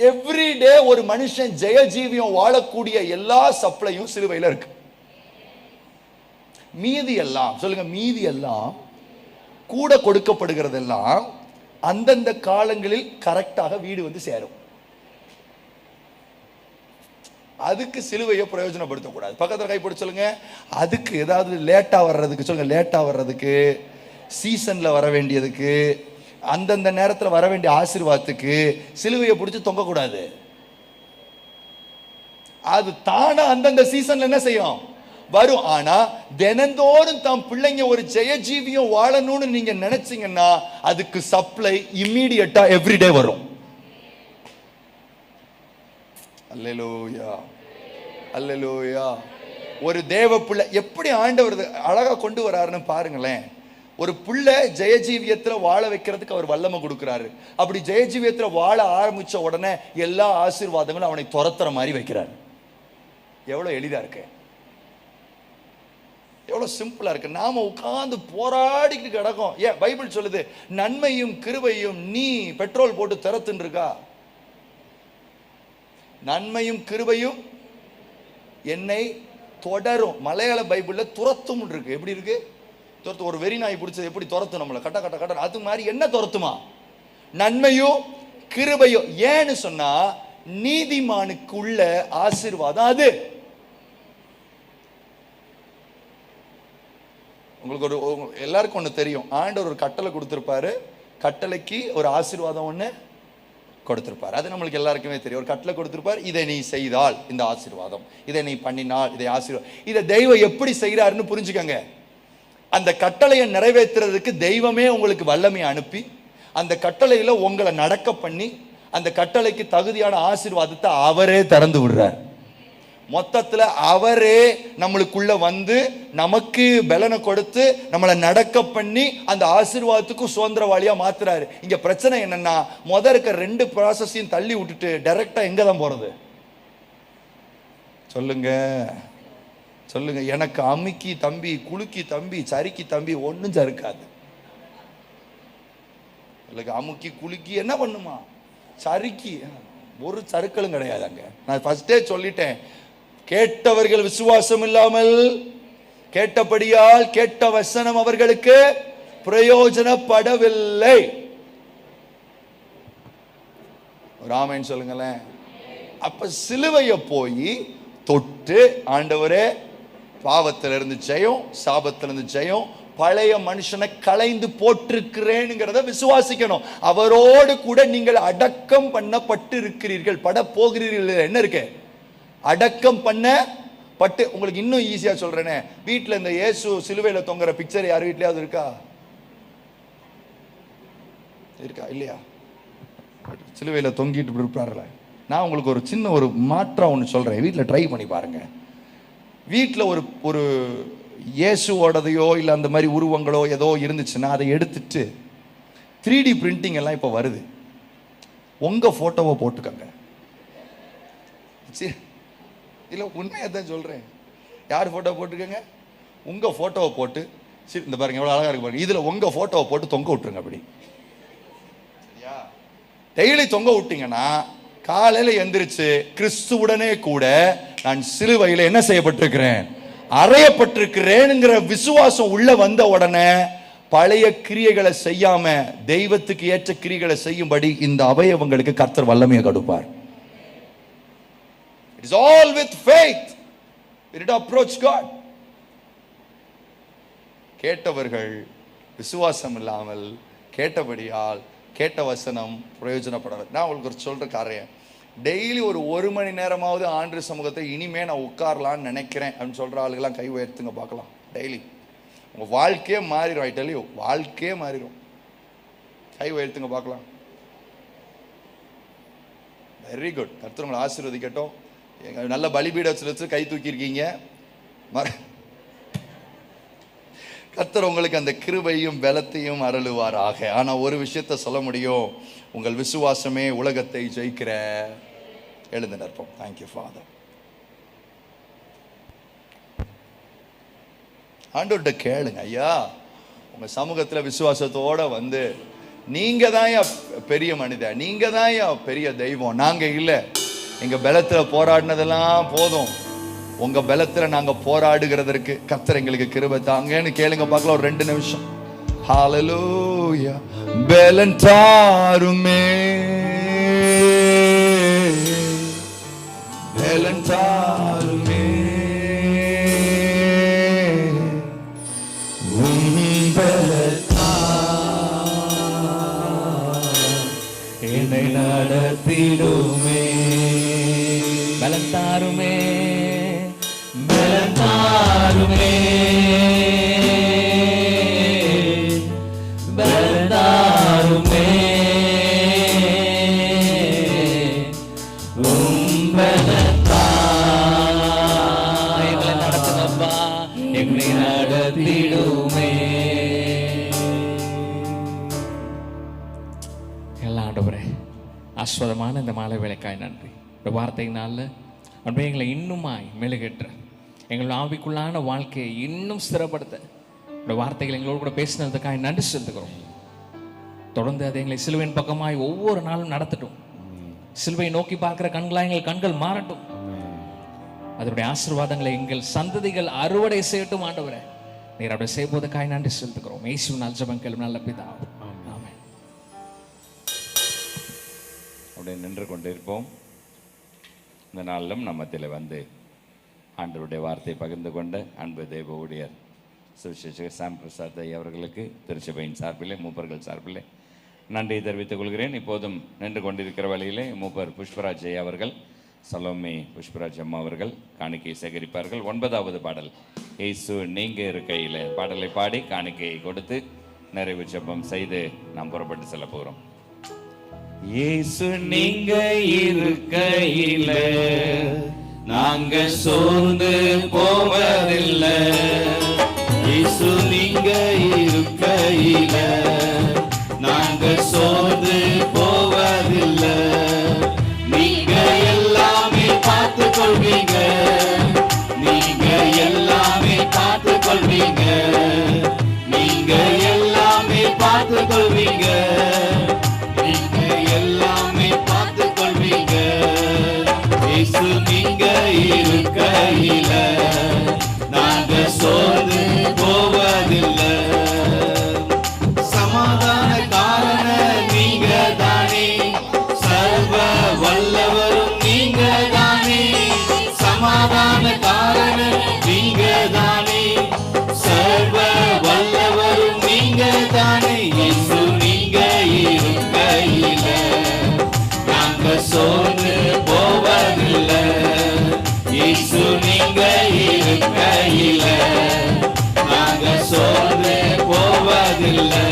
எவ்ரிடே ஒரு மனுஷன் ஜெயஜீவியம் வாழக்கூடிய எல்லா சப்ளையும் சிலுவையில இருக்கு. மீதி எல்லாம் சொல்லுங்க, மீதி எல்லாம் கூட கொடுக்கப்படுகிறதெல்லாம் அந்தந்த காலங்களில் கரெக்டாக வீடு வந்து சேரும். அதுக்கு சிலுவையை பிரயோஜனப்படுத்தக்கூடாது. பக்கத்தில் கைப்பிடி சொல்லுங்க, அதுக்கு ஏதாவது லேட்டா வர்றதுக்கு சொல்லுங்க, லேட்டா வர்றதுக்கு, சீசன்ல வர வேண்டியதுக்கு, அந்தந்த நேரத்தில் வர வேண்டிய ஆசீர்வாதத்துக்கு சிலுவையை பிடிச்சி தொங்கக்கூடாது. அது தானா அந்தந்த சீசன்ல என்ன செய்யும், வரும். ஆனா தினந்தோறும் தம் பிள்ளைங்க ஒரு ஜெயஜீவியம் வாழணும்னு நீங்க நினைச்சீங்கன்னா அதுக்கு சப்ளை இம்மீடியட்டா எவ்ரிடே வரும். அல்லேலூயா, அல்லேலூயா. ஒரு தேவ பிள்ளை எப்படி ஆண்டவர் அழகா கொண்டு வராருன்னு பாருங்களேன். ஒரு பிள்ளை ஜெயஜீவியத்துல வாழ வைக்கிறதுக்கு அவர் வல்லமை கொடுக்கிறாரு. அப்படி ஜெயஜீவியத்துல வாழ ஆரம்பிச்ச உடனே எல்லா ஆசீர்வாதங்களும் அவனை துரத்துற மாதிரி வைக்கிறார். எவ்வளவு எளிதா இருக்கு, எவ்வளவு சிம்பிளா இருக்கு. நாம உட்கார்ந்து போராடிக்கிட்டு கிடக்கும். ஏன் பைபிள் சொல்லுது, நன்மையும் கிருபையும் நீ பெட்ரோல் போட்டு திறத்துன்னு இருக்கா. நன்மையும் கிருபையும் என்னை தொடரும். மலையாள பைபிள்ல துரத்தும் இருக்கு. எப்படி இருக்கு, துரத்து. ஒரு வெறி நாய் பிடிச்சது எப்படி துரத்தும் நம்மளை, கட்ட கட்ட கட்ட. அது மாதிரி என்ன துரத்துமா, நன்மையும் கிருபையும். ஏன்னு சொன்னா நீதிமானுக்கு உள்ள ஆசீர்வாதம் அது. உங்களுக்கு ஒரு எல்லாருக்கும் ஒன்று தெரியும், ஆண்டவர் ஒரு கட்டளை கொடுத்திருப்பாரு, கட்டளைக்கு ஒரு ஆசீர்வாதம் ஒன்று கொடுத்திருப்பார். அது நம்மளுக்கு எல்லாருக்குமே தெரியும். ஒரு கட்டளை கொடுத்திருப்பார், இதை நீ செய்தால் இந்த ஆசீர்வாதம், இதை நீ பண்ணினால் இதை ஆசீர்வாதம். இதை தெய்வம் எப்படி செய்கிறாருன்னு புரிஞ்சுக்கங்க. அந்த கட்டளையை நிறைவேற்றுறதுக்கு தெய்வமே உங்களுக்கு வல்லமையை அனுப்பி அந்த கட்டளையில உங்களை நடக்க பண்ணி அந்த கட்டளைக்கு தகுதியான ஆசீர்வாதத்தை அவரே திறந்து விடுறார். மொத்தத்துல அவரே நம்மளுக்குள்ள வந்து நமக்கு பலனை கொடுத்து நம்மளை நடக்க பண்ணி அந்த ஆசீர்வாதத்துக்கும் சுதந்திரவாளியா மாத்துறாரு. இங்க பிரச்சனை என்னன்னா, இருக்க 2 ப்ராசஸையும் தள்ளி விட்டுட்டு டைரக்டா எங்க தான் போறது சொல்லுங்க, சொல்லுங்க. எனக்கு அமுக்கி தம்பி, குலுக்கி தம்பி, சறுக்கி தம்பி ஒன்றும் சறுக்காது. அமுக்கி குலுக்கி என்ன பண்ணுமா, சறுக்கி ஒரு சறுக்கலும் கிடையாது. அங்க நான் ஃபர்ஸ்டே சொல்லிட்டேன், கேட்டவர்கள் விசுவாசம் இல்லாமல் கேட்டபடியால் கேட்ட வசனம் அவர்களுக்கு பிரயோஜனப்படவில்லை. ராமன் சொல்லுங்களேன். அப்ப சிலுவையை போய் தொட்டு, ஆண்டவரே பாவத்திலிருந்து ஜெயம், சாபத்திலிருந்து ஜெயம், பழைய மனுஷனை களைந்து போட்டிருக்கிறேன்ங்கிறத விசுவாசிக்கணும். அவரோடு கூட நீங்கள் அடக்கம் பண்ணப்பட்டு இருக்கிறீர்கள், பட போகிறீர்கள். என்ன இருக்கு? அடக்கம் பண்ணப்பட்டு. உங்களுக்கு இன்னும் ஈஸியா சொல்றேனே, வீட்டுல இந்த இயேசு சிலுவையில தொங்குற பிக்சர் யார் வீட்லயாவது இருக்கா? இருக்கா? இல்லையா? சிலுவையில தொங்கிட்டு இருப்பார்ல. நான் உங்களுக்கு ஒரு சின்ன ஒரு மாற்றம் ஒன்று சொல்றேன், வீட்டில் ட்ரை பண்ணி பாருங்க. வீட்டில் ஒரு இயேசுவோடதையோ இல்லை அந்த மாதிரி உருவங்களோ ஏதோ இருந்துச்சுன்னா அதை எடுத்துட்டு 3D பிரிண்டிங் எல்லாம் இப்போ வருது. உங்கள் ஃபோட்டோவை போட்டுக்கோங்க. இல்லை, உண்மையாக தான் சொல்கிறேன். யார் ஃபோட்டோ போட்டுக்கோங்க? உங்கள் ஃபோட்டோவை போட்டு, சரி இந்த பாருங்க எவ்வளோ அழகாக இருக்கு பாருங்க, இதில் உங்கள் ஃபோட்டோவை போட்டு தொங்க விட்டுருங்க. அப்படி சரியா? டெய்லி தொங்க விட்டீங்கன்னா காலையில் எந்திரிச்சு கிறிஸ்துவுடனே கூட நான் சிலுவையில் என்ன செய்யப்பட்டிருக்கிறேன், அறையப்பட்டிருக்கிறேன்ங்கிற விசுவாசம் உள்ள வந்த உடனே பழைய கிரியைகளை செய்யாம தெய்வத்துக்கு ஏற்ற கிரியைகளை செய்யும்படி இந்த அவயவங்களுக்கு கர்த்தர் வல்லமையை கொடுப்பார். It is all with faith when it approach God. கேட்டவர்கள் விசுவாசம் இல்லாமல் கேட்டபடியால் கேட்ட வசனம் பிரயோஜனப்படாது. நான் உங்களுக்கு ஒரு சொல்ற காரியம், டெய்லி ஒரு மணி நேரமாவது ஆண்டு சமூகத்தை இனிமே நான் உட்காரலான்னு நினைக்கிறேன் அப்படின்னு சொல்ற ஆளுகெல்லாம் கை உயர்த்துங்க பார்க்கலாம். டெய்லி உங்க வாழ்க்கையே மாறிடும். ஐ டெல் யூ, வாழ்க்கையே மாறிடும். கை உயர்த்துங்க பார்க்கலாம். Very good. கர்த்தர் உங்களை ஆசீர்வதிக்கட்டும். நல்ல பலிபீடத்தில் வச்சு கை தூக்கியிருக்கீங்க. கர்த்தர் உங்களுக்கு அந்த கிருபையும் பலத்தையும் அருளுவாராக. ஆனா ஒரு விஷயத்தை சொல்ல முடியும், உங்கள் விசுவாசமே உலகத்தை ஜெயிக்கிற. எழுந்து நிற்போம். Thank you father. ஆண்டவர்கிட்ட கேளுங்க, ஐயா உங்க சமூகத்துல விசுவாசத்தோட வந்து, நீங்க தான் பெரிய மனிதன், நீங்க தான் பெரிய தெய்வம், நாங்க இல்லை. எங்க பலத்துல போராடினதெல்லாம் போதும், உங்க பலத்துல நாங்க போராடுகிறதற்கு கர்த்தர் எங்களுக்கு கிருபை தாங்கன்னு கேளுங்க பார்க்கலாம். ஒரு 2 நிமிஷம். ஹalleluya. பலன் தாருமே, பலன் தாருமே, என்னை நடத்திடுமே, பலன் தாருமே, பலன் தாருமே, பலன் தாருமே, எங்களை நடத்துங்கப்பா, எங்களை நடத்திடுமே. எல்லாம் ஆண்டவரே, ஆஸ்வதமான இந்த மாலை வேலைக்காய் நன்றி. இந்த வார்த்தையினால அப்படியே எங்களை இன்னுமாய் மெழுகேற்ற, எங்களோட ஆவிக்குள்ளான வாழ்க்கையை இன்னும் ஸ்திரப்படுத்த இந்த வார்த்தைகள் எங்களோடு கூட பேசினதுக்காக நன்றி செலுத்துகிறோம். தொடர்ந்து அதை எங்களை சிலுவையின் பக்கமாய் ஒவ்வொரு நாளும் நடத்தட்டும். சிலுவை நோக்கி பார்க்கிற கண்களாக எங்கள் கண்கள் மாறட்டும். அதனுடைய ஆசீர்வாதங்களை எங்கள் சந்ததிகள் அறுவடை செய்யட்டும். ஆண்டவரே, நீர் அப்படி செய்வதற்காக நன்றி செலுத்துகிறோம். இயேசுவின் ஜெபம் கேளும் நல்ல பிதாவே. ஆமென். அப்படியே நின்று கொண்டிருப்போம். இந்த நாளிலும் நம்மத்தில் வந்து ஆண்டவருடைய வார்த்தை பகிர்ந்து கொண்ட அன்பு தேவ ஊழியர் சுவிசேஷகர் சாம் பிரசாத் அவர்களுக்கு திருச்சபையின் சார்பிலே, மூப்பர்கள் சார்பிலே நன்றி தெரிவித்துக் கொள்கிறேன். இப்போதும் நின்று கொண்டிருக்கிற வழியிலே மூப்பர் புஷ்பராஜ் அவர்கள், சலோமி புஷ்பராஜ் அம்மா அவர்கள் காணிக்கை சேகரிப்பார்கள். 9வது பாடல் இயேசு நீங்க இருக்கையில் பாடலை பாடி காணிக்கையை கொடுத்து நிறைவு ஜெபம் செய்து நாம் புறப்பட்டு செல்ல போகிறோம். இயேசு நீங்க இருக்கையில நாங்க சோர்ந்து போவதில்லை. இயேசு நீங்க இருக்கையில நாங்க சோர்ந்து போவதில்லை. நீங்க எல்லாமே பார்த்து கொள்வீங்க, நீங்க எல்லாமே பார்த்து கொள்வீங்க, நீங்க எல்லாமே பார்த்து கொள்வீங்க, எல்லாமே பார்த்து கொள்வீங்க. இயேசு நீங்க இருக்க இருக்கையில நாங்க சோர்ந்து போவதில்லை. சமாதான காரண நீங்க தானே, சர்வ வல்லவரும் நீங்க தானே. சமாதான காரண நீங்க தானே, சர்வ வல்லவரும் நீங்க தானே. இயேசு நீங்க இருக்கையில நாங்க சோர்ந்து போவதில்லை. இயேசு நீங்க இருக்கையில நாங்க சோர்ந்து போவதில்லை.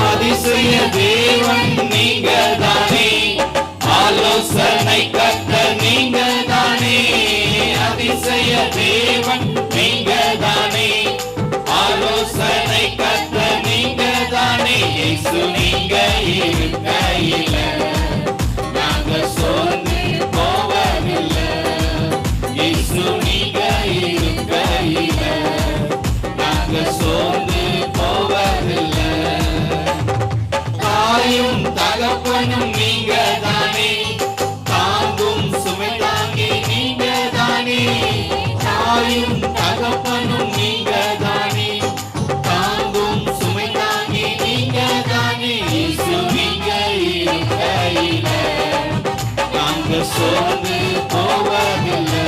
அதிசய தேவன் நீங்க தானே, ஆலோசனை கர்த்தர் நீங்க தானே. அதிசய தேவன் நீங்க தானே, ஆலோசனை கர்த்தர் நீங்க தானே. இயேசு நீங்க இருக்கையில நாங்க சோர்ந்து போவதில்லை. இயேசு நீங்க இருக்கையில நாங்க சோர்ந்து போவதில்லை. தாயும் தகப்பனும் நீங்க தானே, தாங்கும் சுமை தாங்கி நீங்க தானே. தாயும் தகப்பனும் நீங்க தானே, தாங்கும் சுமை தாங்கி நீங்க தானே. இயேசு நீங்க இருக்கையில நாங்க சோர்ந்து போவதில்லை.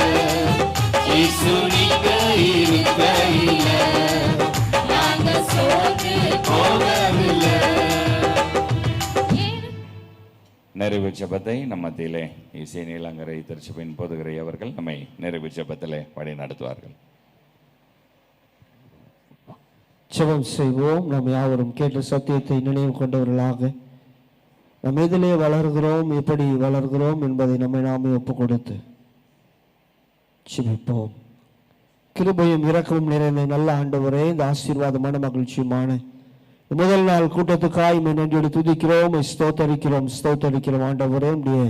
இயேசு நீங்க இருக்கையில நாங்க சோர்ந்து போவதில்லை. நிறைவு ஜெபத்தை நம் மத்தியிலே இசை நீலங்கரை திருச்சபையின் போதுகிறை அவர்கள் நம்மை நிறைவு ஜெபத்திலே வழி நடத்துவார்கள். ஜெபம் செய்வோம். நாம் யாவரும் கேட்ட சத்தியத்தை நினைவு கொண்டவர்களாக நாம் எதிலே வளர்கிறோம், எப்படி வளர்கிறோம் என்பதை நம்மை நாமே ஒப்பு கொடுத்து ஜெபிப்போம். கிருபையும் இரக்கமும் நிறைந்த நல்ல ஆண்டவரே, இந்த ஆசீர்வாதமான மகிழ்ச்சியுமான முதல் நாள் கூட்டத்துக்காய் நன்றியோடு துதிக்கிறோம், ஸ்தோத்தரிக்கிறோம் ஆண்டவரே. உடைய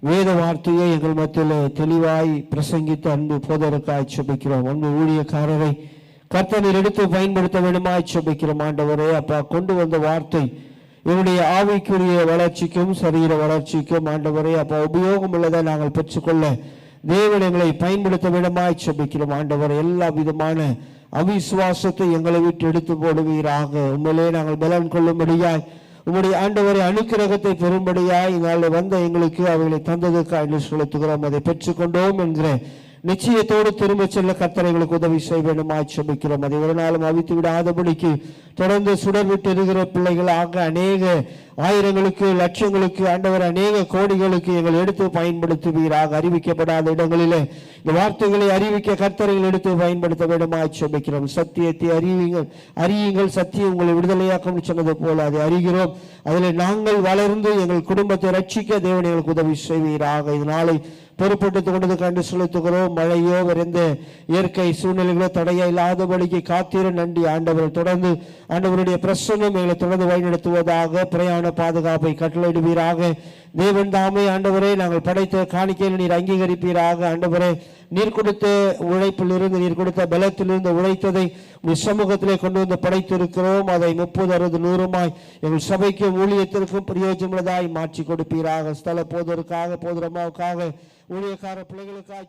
வேத வார்த்தையை எங்கள் மத்தியில் தெளிவாய் பிரசங்கித்த அன்பு போதருக்காய் செபிக்கிறோம். அன்பு ஊழியக்காரரை கர்த்தர் எடுத்து பயன்படுத்த வேண்டுமாய் செபிக்கிறோம் ஆண்டவரே. அப்பா, கொண்டு வந்த வார்த்தை என்னுடைய ஆவிக்குரிய வளர்ச்சிக்கும் சரீர வளர்ச்சிக்கும் ஆண்டவரே அப்பா உபயோகம் உள்ளதை நாங்கள் பெற்றுக்கொள்ள தேவன் எங்களை பயன்படுத்த வேண்டுமாய் செபிக்கிறோம் ஆண்டவரே. எல்லா விதமான அவிசுவாசத்தை எங்களை விட்டு எடுத்து போடுவீராக. உண்மையிலே நாங்கள் பலன் கொள்ளும்படியாய் உம்முடைய ஆண்டவரை அனுக்கிரகத்தை பெறும்படியாய் இங்கால வந்த எங்களுக்கு அவைகளை தந்ததுக்காக என்று செலுத்துகிறோம். அதை பெற்றுக்கொண்டோம் என்கிற நிச்சயத்தோடு திரும்ப செல்ல கர்த்தர் எங்களுக்கு உதவி செய்ய வேண்டுமாய் செபிக்கிறோம். அதை ஒரு நாளும் அவித்து விடாதபடிக்கு தொடர்ந்து சுடர் விட்டு இருக்கிற பிள்ளைகளாக அநேக ஆயிரங்களுக்கு லட்சங்களுக்கு ஆண்டவர் அநேக கோடிகளுக்கு எங்கள் எடுத்து பயன்படுத்துவீராக. அறிவிக்கப்படாத இடங்களிலே இந்த வார்த்தைகளை அறிவிக்க கர்த்தர்கள் எடுத்து பயன்படுத்த வேண்டுமாய் செபிக்கிறோம். சத்தியத்தை அறியுங்கள், சத்தியம் உங்களை விடுதலையாக்கும் சொன்னது போல அதை அறிகிறோம். அதில் நாங்கள் வளர்ந்து எங்கள் குடும்பத்தை ரட்சிக்க தேவன் எங்களுக்கு உதவி செய்வீராக. இதனாலே பொறுப்பெடுத்துக் கொண்டது கண்டு செலுத்துகிறோம். மழையோ விரைந்த இயற்கை சூழ்நிலைகளோ தடையா இல்லாதபடிக்கு காத்திர நன்றி ஆண்டவர். தொடர்ந்து ஆண்டவருடைய பிரசன்னம் எங்களை தொடர்ந்து வழிநடத்துவதாக. பிரயாண பாதுகாப்பை கட்டளையிடுவீராக. தேவன் தாமே ஆண்டவரே நாங்கள் படைத்த காணிக்கையில் நீர் அங்கீகரிப்பீராக. ஆண்டவரே, நீர் கொடுத்த உழைப்பில் இருந்து நீர் கொடுத்த பலத்திலிருந்து உழைத்ததை சமூகத்திலே கொண்டு வந்து படைத்திருக்கிறோம். அதை 30, 60, 100 எங்கள் சபைக்கும் ஊழியத்திற்கும் பிரயோஜனமாய் மாற்றி கொடுப்பீராக. ஸ்தல போதற்காக, போதரமாவுக்காக, ஊழியக்கார பிள்ளைகளுக்காக